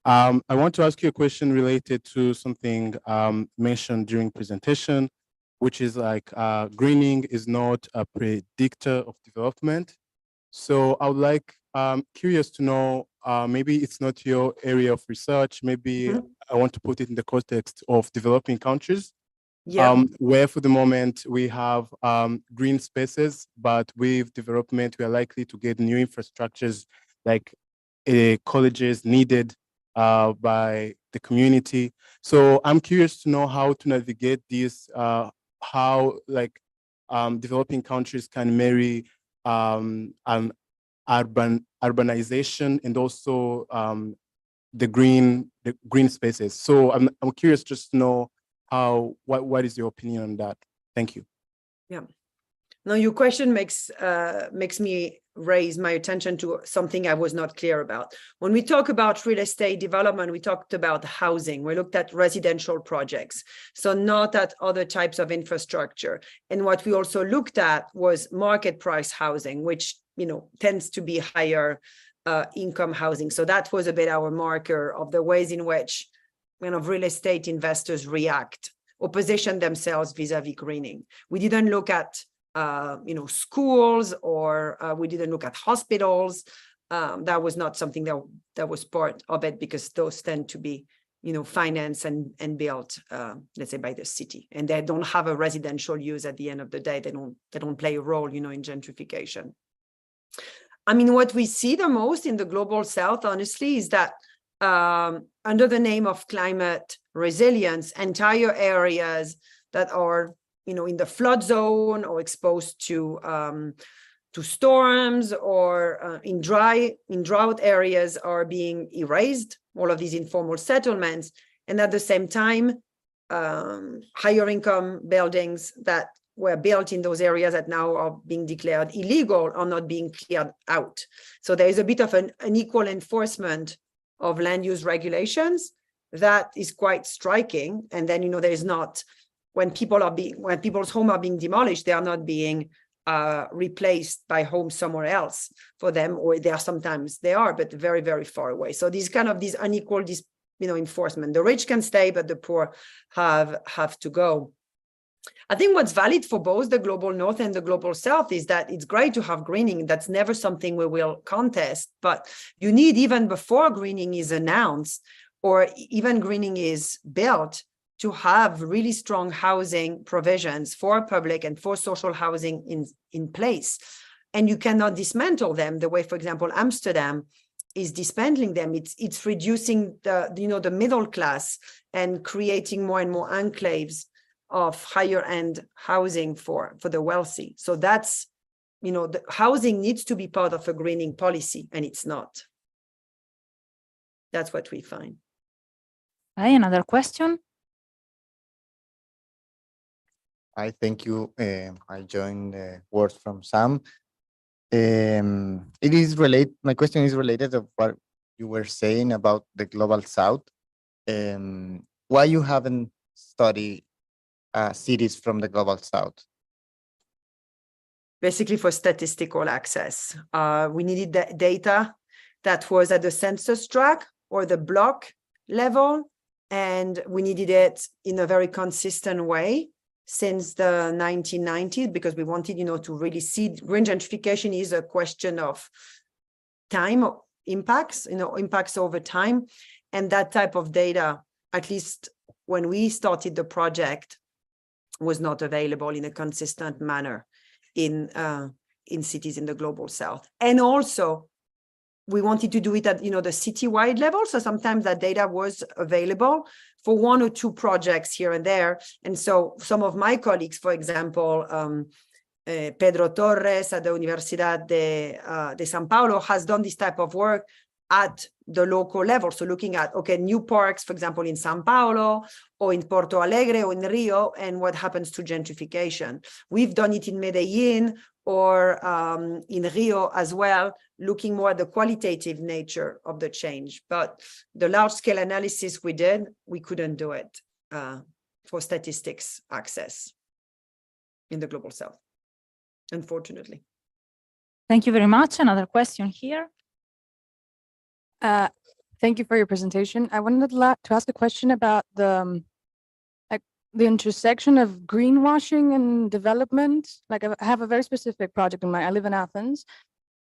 I want to ask you a question related to something mentioned during presentation, which is like greening is not a predictor of development. So I would like, curious to know, maybe it's not your area of research, maybe I want to put it in the context of developing countries, where for the moment we have green spaces, but with development, we are likely to get new infrastructures like colleges needed by the community. So I'm curious to know how to navigate this, how like developing countries can marry an urbanization and also the green spaces. So I'm curious just to know what is your opinion on that? Thank you. Yeah, No, your question makes me raise my attention to something I was not clear about. When we talk about real estate development, we talked about housing. We looked at residential projects, so not at other types of infrastructure. And what we also looked at was market price housing, which tends to be higher income housing. So that was a bit our marker of the ways in which real estate investors react or position themselves vis-a-vis greening. We didn't look at schools, or we didn't look at hospitals. That was not something that was part of it, because those tend to be, financed and built, let's say, by the city, and they don't have a residential use at the end of the day. They don't play a role, in gentrification. I mean, what we see the most in the global south, honestly, is that under the name of climate resilience, entire areas that are in the flood zone or exposed to storms, or in drought areas, are being erased, all of these informal settlements. And at the same time, higher income buildings that were built in those areas that now are being declared illegal are not being cleared out. So there is a bit of an unequal enforcement of land use regulations that is quite striking. And then, there is not, when people's homes are being demolished, they are not being replaced by homes somewhere else for them, or sometimes they are, but very, very far away. So these unequal, enforcement. The rich can stay, but the poor have to go. I think what's valid for both the global north and the global south is that it's great to have greening. That's never something we will contest, but you need, even before greening is announced or even greening is built, to have really strong housing provisions for public and for social housing in place. And you cannot dismantle them the way, for example, Amsterdam is dismantling them. It's reducing the middle class and creating more and more enclaves of higher end housing for the wealthy. So that's, the housing needs to be part of a greening policy, and it's not. That's what we find. Okay, another question. I thank you. I joined the words from Sam. It is related. My question is related to what you were saying about the global south. Why you haven't studied cities from the global south? Basically for statistical access. We needed the data that was at the census tract or the block level, and we needed it in a very consistent way since the 1990s, because we wanted, to really see green gentrification is a question of time impacts, impacts over time. And that type of data, at least when we started the project, was not available in a consistent manner in cities in the global south. And also, we wanted to do it at, the citywide level. So sometimes that data was available for one or two projects here and there. And so some of my colleagues, for example, Pedro Torres at the Universidad de São Paulo has done this type of work at the local level. So looking at, new parks, for example, in São Paulo or in Porto Alegre or in Rio, and what happens to gentrification. We've done it in Medellin or in Rio as well, looking more at the qualitative nature of the change. But the large-scale analysis we did, we couldn't do it for statistics access in the global south, unfortunately. Thank you very much. Another question here. Thank you for your presentation. I wanted to ask a question about the intersection of greenwashing and development. Like, I have a very specific project in mind. I live in Athens,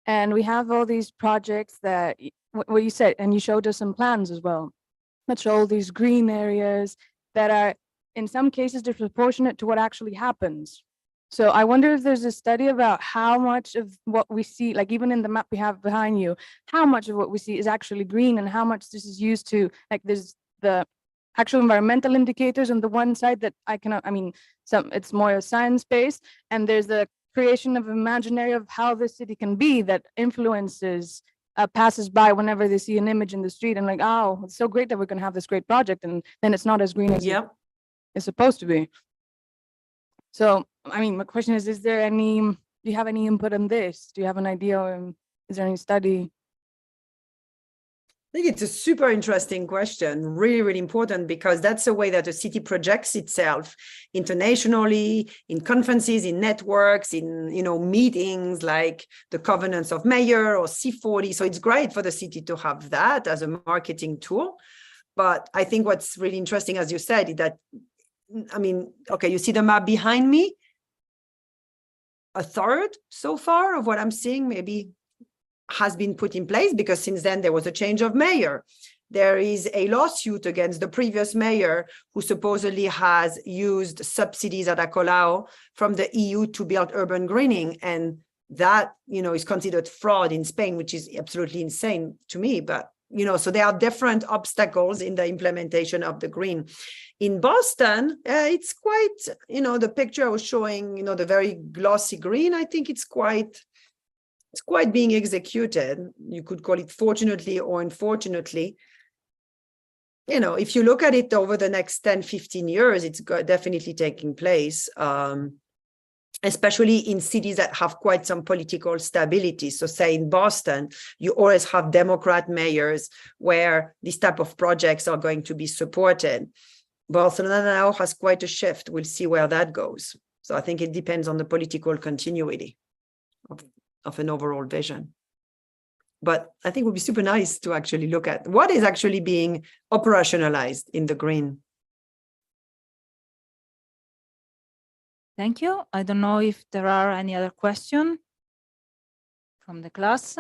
and we have all these projects that what you said, and you showed us some plans as well, that show all these green areas that are in some cases disproportionate to what actually happens. So I wonder if there's a study about how much of what we see, like even in the map we have behind you, how much of what we see is actually green and how much this is used to, like, there's the actual environmental indicators on the one side that it's more science-based, and there's the creation of imaginary of how the city can be that influences passes by whenever they see an image in the street and like, oh, it's so great that we're going to have this great project, and then it's not as green as it's supposed to be. So I mean, my question is there any, do you have any input on this? Do you have an idea? Is there any study? I think it's a super interesting question, really, really important, because that's the way that a city projects itself internationally, in conferences, in networks, in meetings like the Covenants of Mayor or C40. So it's great for the city to have that as a marketing tool. But I think what's really interesting, as you said, is that, I mean, okay, you see the map behind me? A third so far of what I'm seeing maybe has been put in place, because since then there was a change of mayor. There is a lawsuit against the previous mayor who supposedly has used subsidies at Anguelovski from the EU to build urban greening. And that, is considered fraud in Spain, which is absolutely insane to me. But, so there are different obstacles in the implementation of the green. In Boston, it's quite, the picture I was showing, the very glossy green, I think it's quite being executed. You could call it fortunately or unfortunately. If you look at it over the next 10, 15 years, it's definitely taking place, especially in cities that have quite some political stability. So say in Boston, you always have Democrat mayors where these type of projects are going to be supported. Barcelona now has quite a shift. We'll see where that goes. So I think it depends on the political continuity of an overall vision. But I think it would be super nice to actually look at what is actually being operationalized in the green. Thank you. I don't know if there are any other questions from the class.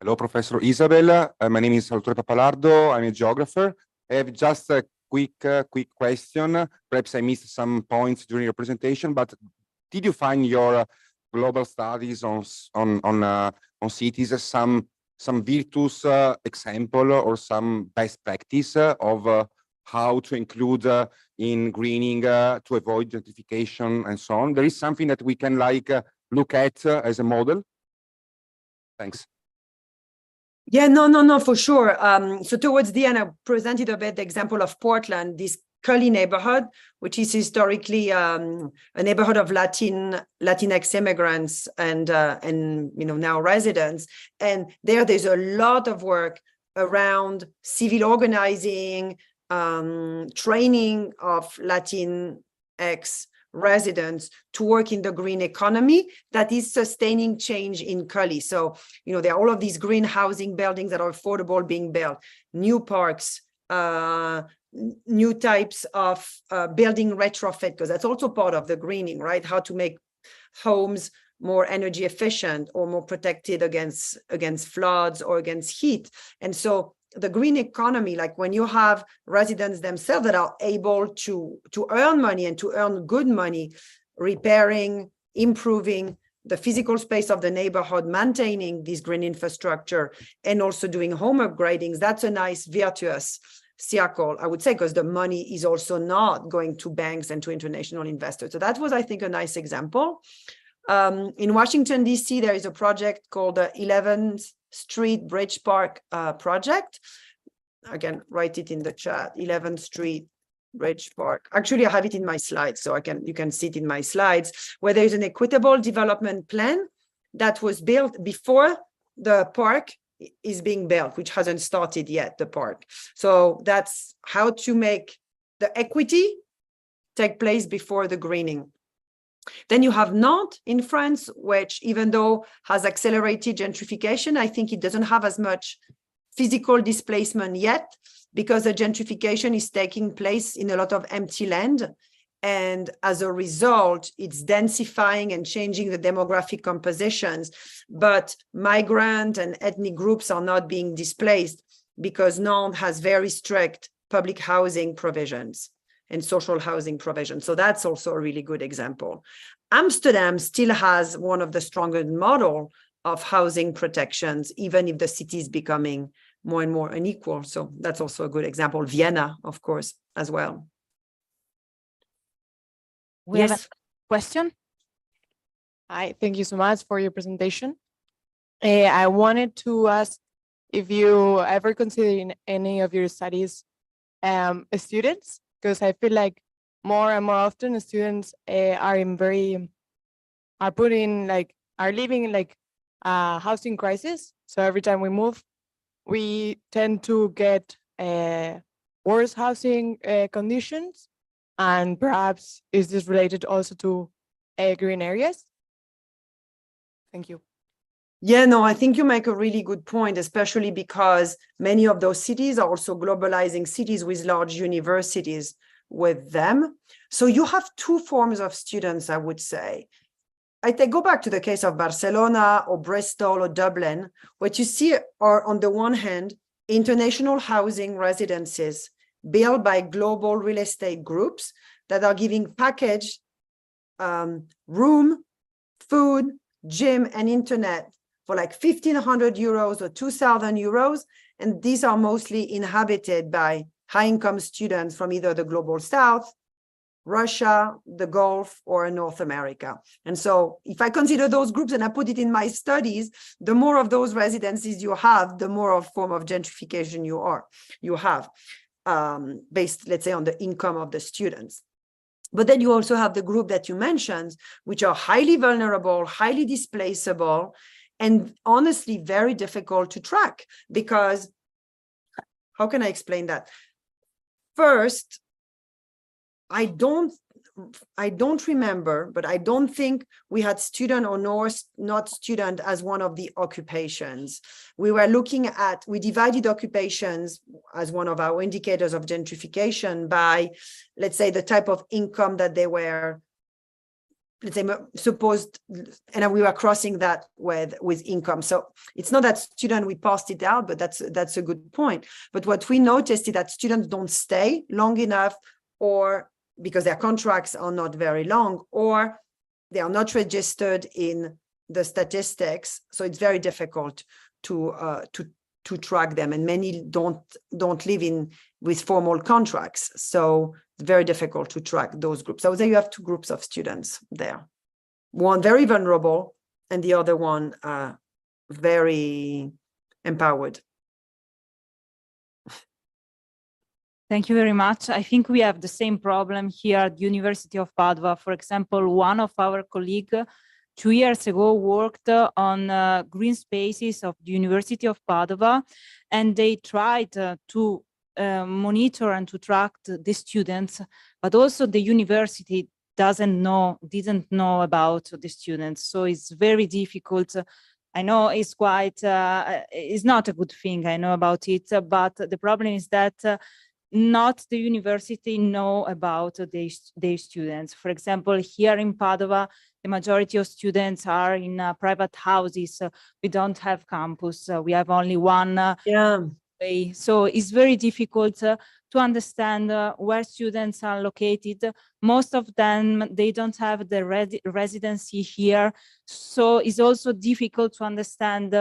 Hello, Professor Isabelle. My name is Salvatore Papalardo. I'm a geographer. I have just a quick question. Perhaps I missed some points during your presentation, but did you find your global studies on cities some virtuous example or some best practice of how to include in greening to avoid gentrification and so on? There is something that we can look at as a model? Thanks. Yeah, no, for sure. So towards the end, I presented a bit the example of Portland, this Cully neighborhood, which is historically a neighborhood of Latinx immigrants and now residents. And there's a lot of work around civil organizing, training of Latinx residents to work in the green economy that is sustaining change in Cully. So, there are all of these green housing buildings that are affordable being built, new parks, new types of building retrofit, because that's also part of the greening, right? How to make homes more energy efficient or more protected against floods or against heat. And so the green economy, like when you have residents themselves that are able to earn money and to earn good money, repairing, improving the physical space of the neighborhood, maintaining this green infrastructure, and also doing home upgradings, that's a nice virtuous circle, I would say, because the money is also not going to banks and to international investors. So that was, I think, a nice example. In Washington, D.C., there is a project called the 11th Street Bridge Park project. Again, write it in the chat, 11th Street Bridge Park. Actually, I have it in my slides, so you can see it in my slides, where there's an equitable development plan that was built before the park is being built, which hasn't started yet, the park. So that's how to make the equity take place before the greening. Then you have Nantes in France, which even though has accelerated gentrification, I think it doesn't have as much physical displacement yet, because the gentrification is taking place in a lot of empty land. And as a result, it's densifying and changing the demographic compositions. But migrant and ethnic groups are not being displaced because Nantes has very strict public housing provisions and social housing provisions. So that's also a really good example. Amsterdam still has one of the strongest model of housing protections, even if the city is becoming more and more unequal. So that's also a good example. Vienna, of course, as well. We have a question. Hi, thank you so much for your presentation. I wanted to ask if you ever consider in any of your studies students, because I feel like more and more often students are living in like a housing crisis. So every time we move, we tend to get worse housing conditions, and perhaps is this related also to green areas? Thank you. Yeah, no, I think you make a really good point, especially because many of those cities are also globalizing cities with large universities with them. So you have two forms of students, I would say. Go back to the case of Barcelona or Bristol or Dublin. What you see are, on the one hand, international housing residences built by global real estate groups that are giving packaged room, food, gym, and internet for like 1,500 euros or 2,000 euros. And these are mostly inhabited by high-income students from either the global south, Russia, the Gulf, or North America. And so if I consider those groups and I put it in my studies, the more of those residencies you have, the more of form of gentrification you have, based, let's say, on the income of the students. But then you also have the group that you mentioned, which are highly vulnerable, highly displaceable, and honestly very difficult to track, because how can I explain that? First, I don't remember, but I don't think we had student or not student as one of the occupations. We divided occupations as one of our indicators of gentrification by, let's say, the type of income that they were, let's say, supposed, and we were crossing that with income. So it's not that student we passed it out, but that's a good point. But what we noticed is that students don't stay long enough, or because their contracts are not very long, or they are not registered in the statistics. So it's very difficult to track them, and many don't live with formal contracts. So it's very difficult to track those groups. I would say you have two groups of students there. One very vulnerable, and the other one very empowered. Thank you very much. I think we have the same problem here at the University of Padua. For example, one of our colleagues 2 years ago worked on green spaces of the University of Padua, and they tried to monitor and to track the students, but also the university didn't know about the students. So it's very difficult. I know it's it's not a good thing, I know about it, but the problem is that not the university know about their students. For example, here in Padua, the majority of students are in private houses. We don't have campus. We have only one way. So it's very difficult to understand where students are located. Most of them, they don't have the residency here. So it's also difficult to understand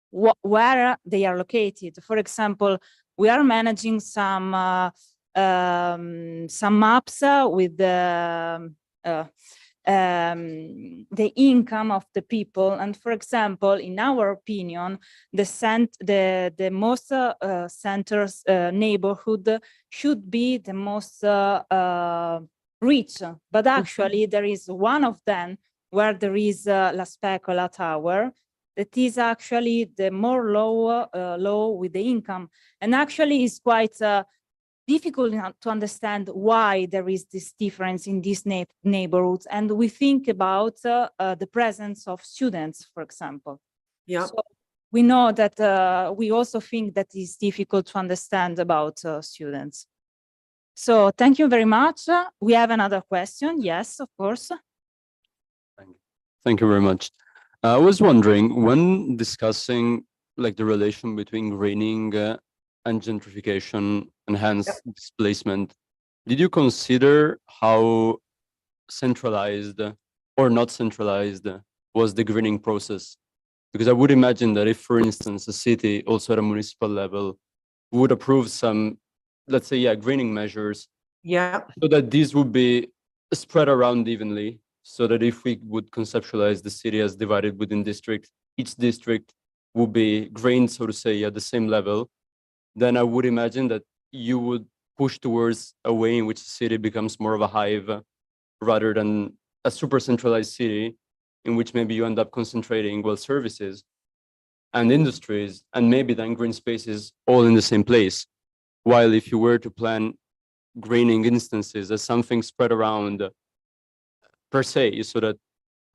where they are located. For example, we are managing some maps with the income of the people, and for example, in our opinion, the most centers neighborhood should be the most rich, but actually there is one of them where there is La Specola Tower. That is actually the more low with the income. And actually it's quite difficult to understand why there is this difference in these neighborhoods. And we think about the presence of students, for example. Yeah. So we know that we also think that it's difficult to understand about students. So thank you very much. We have another question. Yes, of course. Thank you very much. I was wondering, when discussing like the relation between greening and gentrification and hence displacement, did you consider how centralized or not centralized was the greening process? Because I would imagine that if, for instance, a city also at a municipal level would approve some, let's say, greening measures, so that these would be spread around evenly, so that if we would conceptualize the city as divided within districts, each district would be green, so to say, at the same level, then I would imagine that you would push towards a way in which the city becomes more of a hive rather than a super centralized city in which maybe you end up concentrating, well, services and industries, and maybe then green spaces all in the same place. While if you were to plan greening instances as something spread around per se, so that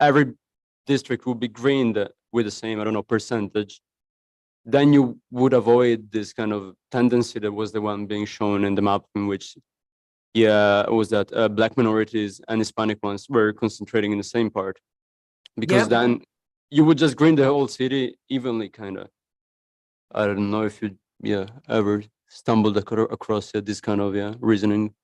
every district would be greened with the same, I don't know, percentage, then you would avoid this kind of tendency that was the one being shown in the map in which, yeah, it was that Black minorities and Hispanic ones were concentrating in the same part. Because Yep. then you would just green the whole city evenly, kind of. I don't know if you, ever stumbled across this kind of, reasoning.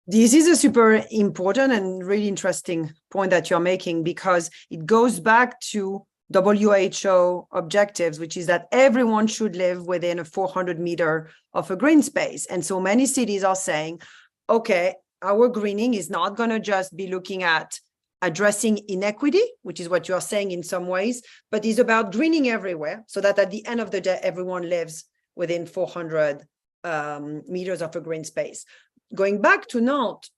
This is a super important and really interesting point that you're making, because it goes back to WHO objectives, which is that everyone should live within a 400 meter of a green space. And so many cities are saying, okay, our greening is not going to just be looking at addressing inequity, which is what you are saying in some ways, but is about greening everywhere, so that at the end of the day, everyone lives within 400 meters of a green space. Going back to Nantes,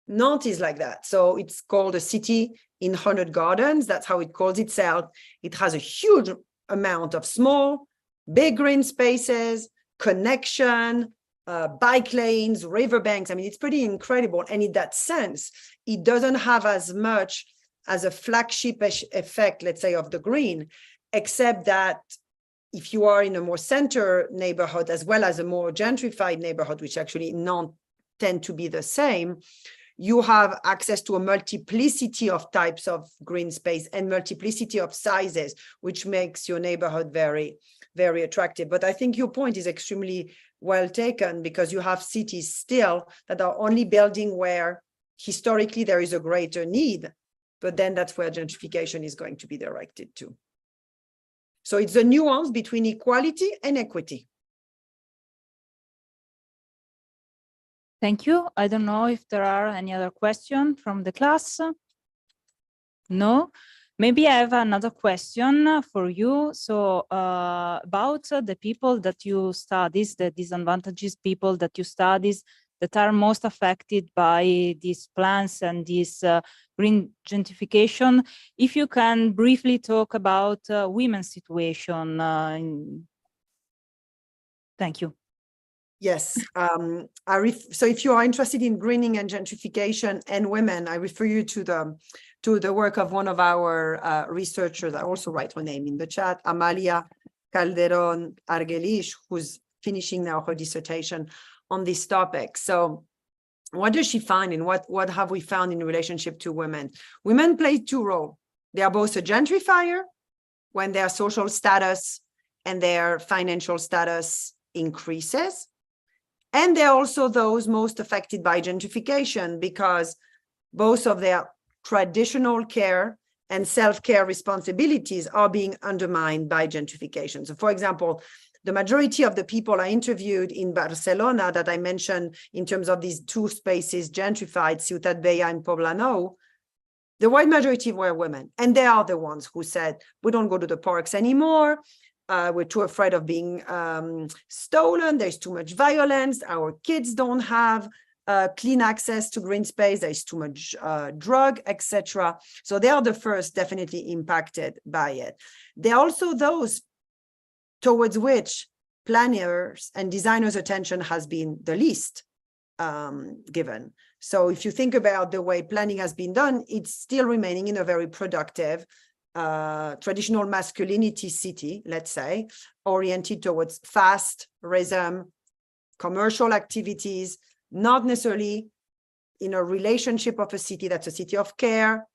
Nantes is like that. So it's called a city in 100 gardens. That's how it calls itself. It has a huge amount of small, big green spaces, connection, bike lanes, riverbanks. I mean, it's pretty incredible. And in that sense, it doesn't have as much as a flagship effect, let's say, of the green, except that if you are in a more center neighborhood, as well as a more gentrified neighborhood, which actually Nantes tend to be the same, you have access to a multiplicity of types of green space and multiplicity of sizes, which makes your neighborhood very, very attractive. But I think your point is extremely well taken, because you have cities still that are only building where historically there is a greater need, but then that's where gentrification is going to be directed to. So it's a nuance between equality and equity. Thank you. I don't know if there are any other questions from the class. No? Maybe I have another question for you. So about the people that you study, the disadvantaged people that you study, that are most affected by these plans and this green gentrification. If you can briefly talk about women's situation. Thank you. Yes. So if you are interested in greening and gentrification and women, I refer you to the work of one of our researchers. I also write her name in the chat, Amalia Calderon Arguelles, who's finishing now her dissertation on this topic. So what does she find, and what have we found in relationship to women? Women play two roles. They are both a gentrifier when their social status and their financial status increases. And they're also those most affected by gentrification, because both of their traditional care and self-care responsibilities are being undermined by gentrification. So for example, the majority of the people I interviewed in Barcelona that I mentioned in terms of these two spaces gentrified, Ciutat Vella and Poblenou, the wide majority were women. And they are the ones who said, we don't go to the parks anymore. We're too afraid of being stolen. There's too much violence. Our kids don't have clean access to green space. There's too much drug, etc. So they are the first definitely impacted by it. They're also those towards which planners and designers' attention has been the least given. So if you think about the way planning has been done, it's still remaining in a very productive traditional masculinity city, let's say, oriented towards fast rhythm, commercial activities, not necessarily in a relationship of a city that's a city of care,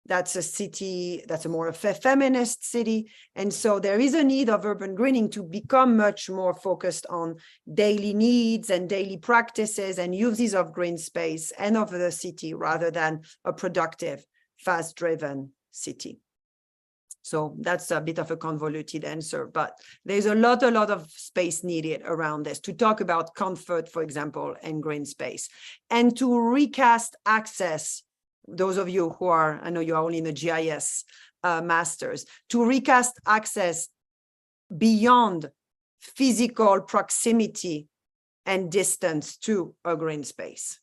that's a city that's a more feminist city. And so there is a need of urban greening to become much more focused on daily needs and daily practices and uses of green space and of the city, rather than a productive, fast-driven city. So that's a bit of a convoluted answer, but there's a lot of space needed around this to talk about comfort, for example, and green space, and to recast access. Those of you who are, I know you are only in the GIS masters, to recast access beyond physical proximity and distance to a green space.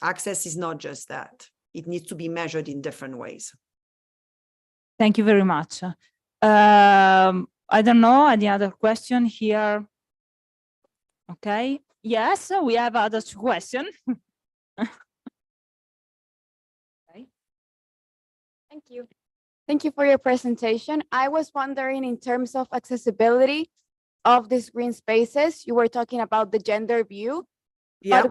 Access is not just that. It needs to be measured in different ways. Thank you very much. I don't know, any other question here? Okay, yes, we have other questions. Okay. Thank you. Thank you for your presentation. I was wondering, in terms of accessibility of these green spaces, you were talking about the gender view, Yeah.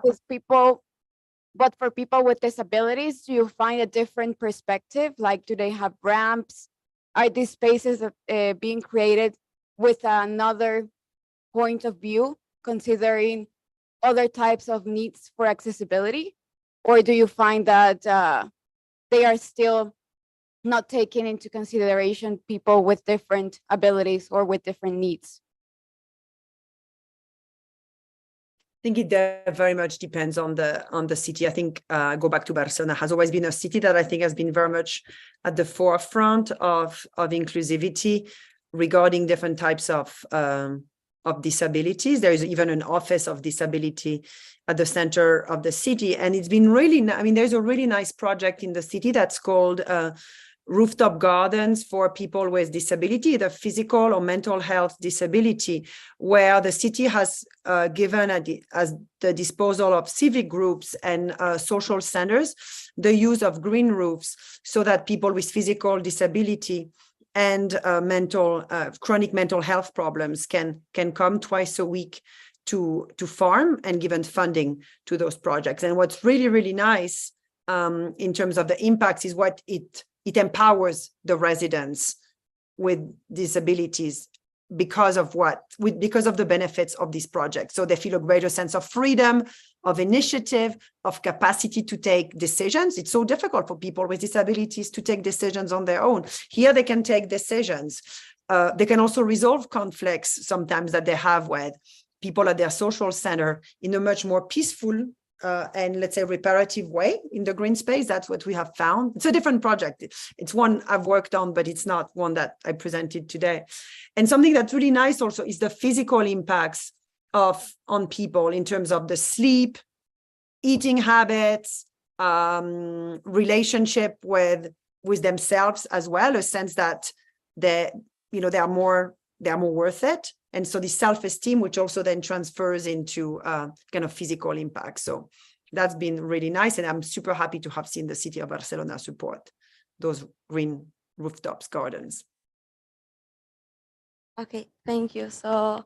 but for people with disabilities, do you find a different perspective? Like, do they have ramps? Are these spaces being created with another point of view, considering other types of needs for accessibility? Or do you find that they are still not taking into consideration people with different abilities or with different needs? I think it very much depends on the city. I think go back to Barcelona has always been a city that I think has been very much at the forefront of inclusivity regarding different types of disabilities. There is even an office of disability at the center of the city, and it's been really. I mean, there's a really nice project in the city that's called rooftop gardens for people with disability, either physical or mental health disability, where the city has given as the disposal of civic groups and social centers the use of green roofs so that people with physical disability and chronic mental health problems can come twice a week to farm and given funding to those projects. And what's really, really nice in terms of the impacts is what it empowers the residents with disabilities because of the benefits of these projects. So they feel a greater sense of freedom, of initiative, of capacity to take decisions. It's so difficult for people with disabilities to take decisions on their own. Here they can take decisions. They can also resolve conflicts sometimes that they have with people at their social center in a much more peaceful and, let's say, reparative way in the green space. That's what we have found. It's a different project. It's one I've worked on, but it's not one that I presented today. And something that's really nice also is the physical impacts on people in terms of the sleep, eating habits, relationship with themselves as well, a sense that they are more worth it. And so the self-esteem, which also then transfers into kind of physical impact. So that's been really nice. And I'm super happy to have seen the city of Barcelona support those green rooftops gardens. Okay, thank you. So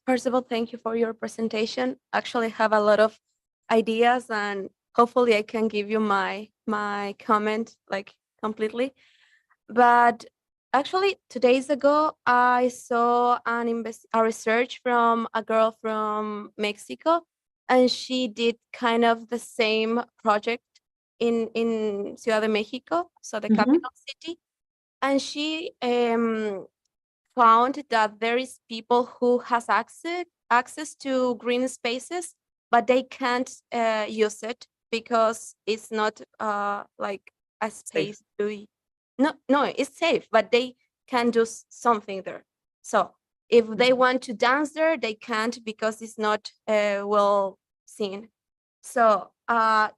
first of all, thank you for your presentation. Actually, I have a lot of ideas and hopefully I can give you my comment like completely. But actually, 2 days ago, I saw a research from a girl from Mexico, and she did kind of the same project in Ciudad de Mexico, so the capital city. And she found that there is people who has access to green spaces, but they can't use it because it's not like a space to. No, it's safe, but they can do something there. So if they want to dance there, they can't because it's not well seen. So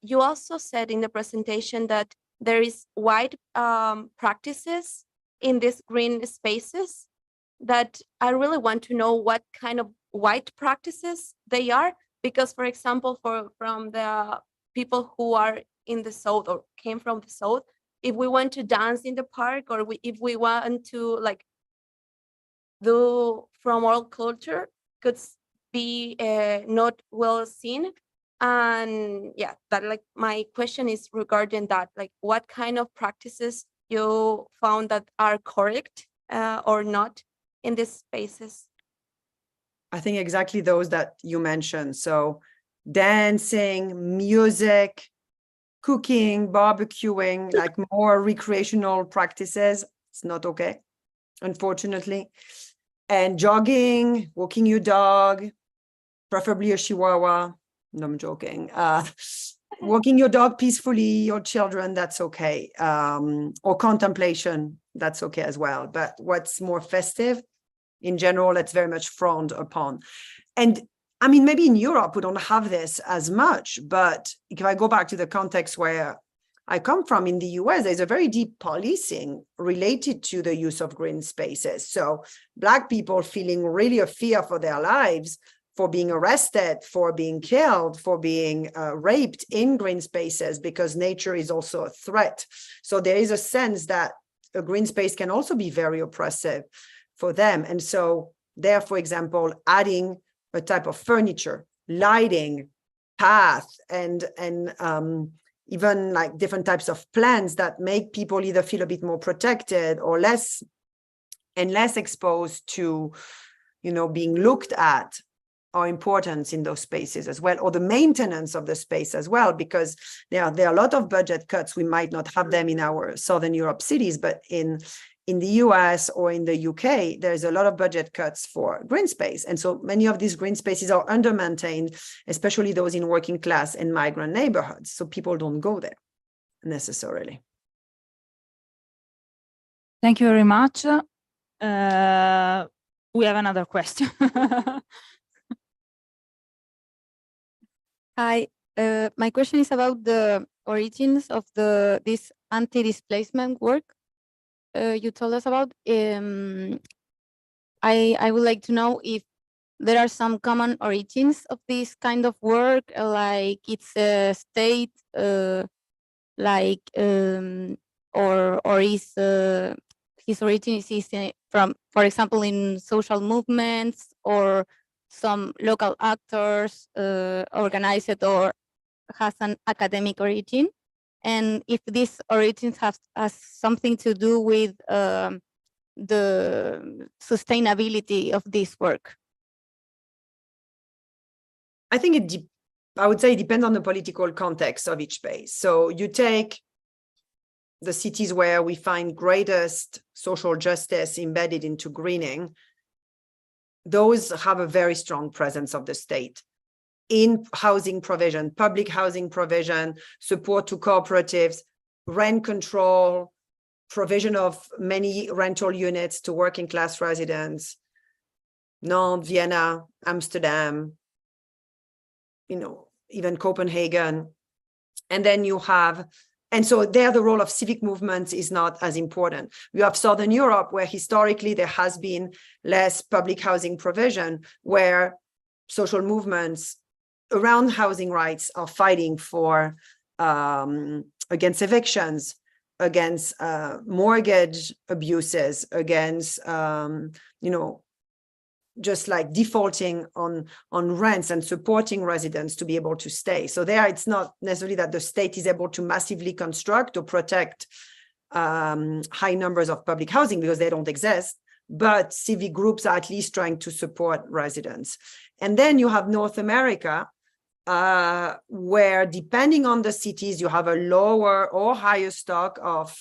you also said in the presentation that there is wide practices in these green spaces that I really want to know what kind of wide practices they are. Because, for example, from the people who are in the South or came from the South, if we want to dance in the park or if we want to like do from oral culture, could be not well seen. And yeah, that like my question is regarding that, like what kind of practices you found that are correct or not in these spaces? I think exactly those that you mentioned. So dancing, music, cooking, barbecuing, like more recreational practices, it's not okay, unfortunately. And jogging, walking your dog, preferably a Chihuahua. No, I'm joking. Walking your dog peacefully, your children, that's okay. Or contemplation, that's okay as well. But what's more festive, in general, it's very much frowned upon. And I mean, maybe in Europe, we don't have this as much, but if I go back to the context where I come from in the US, there's a very deep policing related to the use of green spaces. So Black people feeling really a fear for their lives, for being arrested, for being killed, for being raped in green spaces, because nature is also a threat. So there is a sense that a green space can also be very oppressive for them. And so there, for example, adding a type of furniture, lighting, path, and even like different types of plants that make people either feel a bit more protected or less exposed to, you know, being looked at, are important in those spaces as well, or the maintenance of the space as well, because there are a lot of budget cuts. We might not have them in our Southern Europe cities, but in the US or in the UK, there's a lot of budget cuts for green space. And so many of these green spaces are under-maintained, especially those in working class and migrant neighborhoods. So people don't go there necessarily. Thank you very much. We have another question. Hi, my question is about the origins of this anti-displacement work you told us about. I would like to know if there are some common origins of this kind of work, like it's a state, like or is his origins is from, for example, in social movements, or some local actors organize it, or has an academic origin, and if these origins has something to do with the sustainability of this work. I think I would say it depends on the political context of each space. So you take the cities where we find greatest social justice embedded into greening, those have a very strong presence of the state in housing provision, public housing provision, support to cooperatives, rent control, provision of many rental units to working class residents, Nantes, Vienna, Amsterdam, you know, even Copenhagen. And then you have, and so there the role of civic movements is not as important. You have Southern Europe, where historically there has been less public housing provision, where social movements around housing rights are fighting for against evictions, against mortgage abuses, against you know, just like defaulting on rents and supporting residents to be able to stay. So there, it's not necessarily that the state is able to massively construct or protect high numbers of public housing, because they don't exist, but civic groups are at least trying to support residents. And then you have North America, where depending on the cities, you have a lower or higher stock of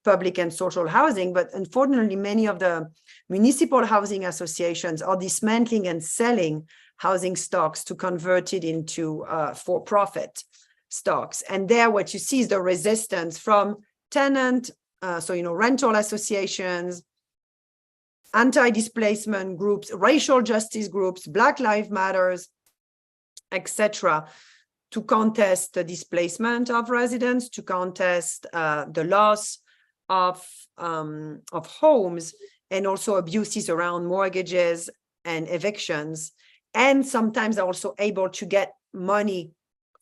public and social housing, but unfortunately, many of the municipal housing associations are dismantling and selling housing stocks to convert it into for-profit stocks. And there, what you see is the resistance from tenant, so, you know, rental associations, anti-displacement groups, racial justice groups, Black Lives Matters, etc., to contest the displacement of residents, to contest the loss of homes, and also abuses around mortgages and evictions. And sometimes are also able to get money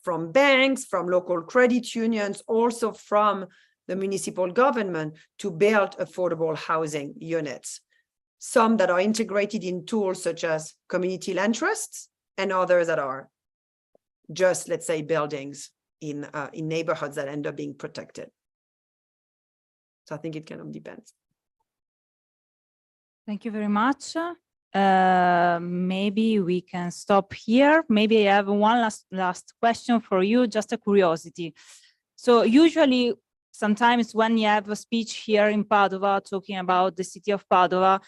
from banks, from local credit unions, also from the municipal government, to build affordable housing units. Some that are integrated in tools such as community land trusts, and others that are just, let's say, buildings in neighborhoods that end up being protected. So I think it kind of depends. Thank you very much. Maybe we can stop here. Maybe I have one last question for you, just a curiosity. So usually, sometimes when you have a speech here in Padova talking about the city of Padova,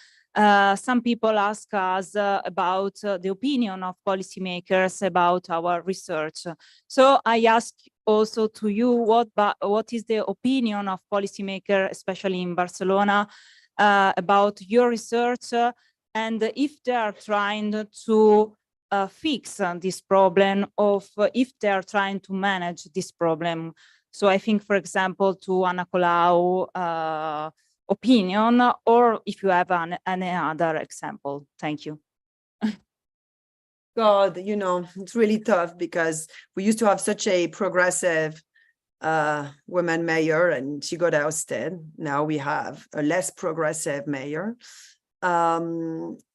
some people ask us about the opinion of policymakers about our research. So I ask also to you, what is the opinion of policymakers, especially in Barcelona, about your research, and if they are trying to fix this problem, of if they are trying to manage this problem. So I think, for example, to Ana Colau opinion, or if you have any other example. Thank you. God, you know, it's really tough because we used to have such a progressive woman mayor and she got ousted. Now we have a less progressive mayor.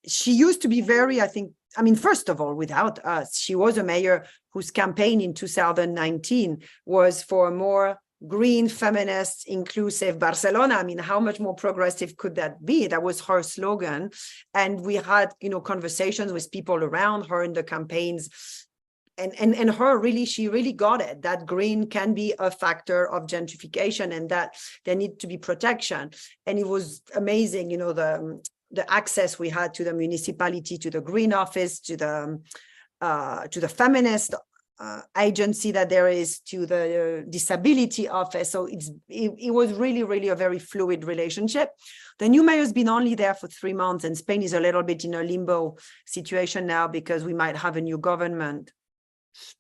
She used to be very, I mean, first of all, without us, she was a mayor whose campaign in 2019 was for a more green, feminist, inclusive Barcelona. I mean, how much more progressive could that be? That was her slogan. And we had, you know, conversations with people around her in the campaigns. And her really, she really got it, that green can be a factor of gentrification and that there need to be protection. And it was amazing, you know, the access we had to the municipality, to the green office, to the feminist agency that there is, to the disability office. So it was really, really a very fluid relationship. The new mayor has been only there for 3 months, and Spain is a little bit in a limbo situation now because we might have a new government,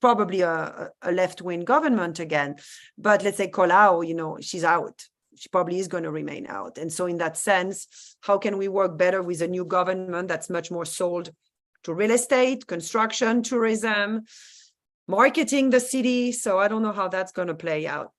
probably a left-wing government again. But let's say Colau, you know, she's out. She probably is going to remain out. And so in that sense, how can we work better with a new government that's much more sold to real estate, construction, tourism, marketing the city? So I don't know how that's going to play out.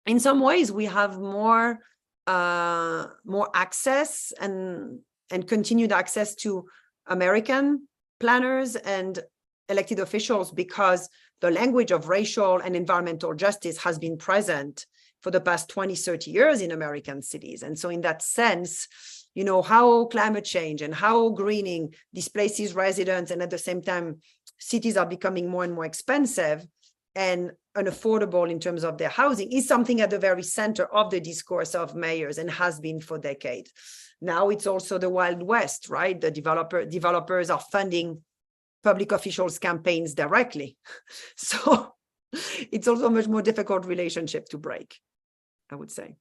In some ways, we have more access and continued access to American planners and elected officials because the language of racial and environmental justice has been present for the past 20, 30 years in American cities. And so in that sense, you know, how climate change and how greening displaces residents, and at the same time, cities are becoming more and more expensive and unaffordable in terms of their housing, is something at the very center of the discourse of mayors and has been for decades. Now it's also the Wild West, right? The developers are funding public officials' campaigns directly. So it's also a much more difficult relationship to break, I would say.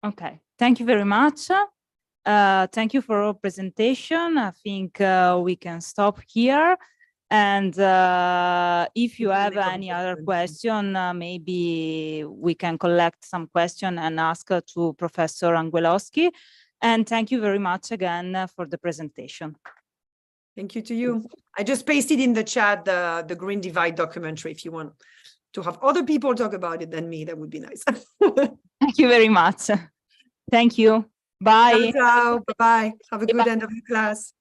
Okay, thank you very much. Thank you for your presentation. I think we can stop here. And if you have any other question, maybe we can collect some question and ask to Professor Anguelovski. And thank you very much again for the presentation. Thank you to you. I just pasted in the chat the Green Divide documentary. If you want to have other people talk about it than me, that would be nice. Thank you very much. Thank you. Bye. Ciao. Bye-bye. Have a good end of the class.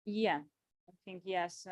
Yeah, I think yes.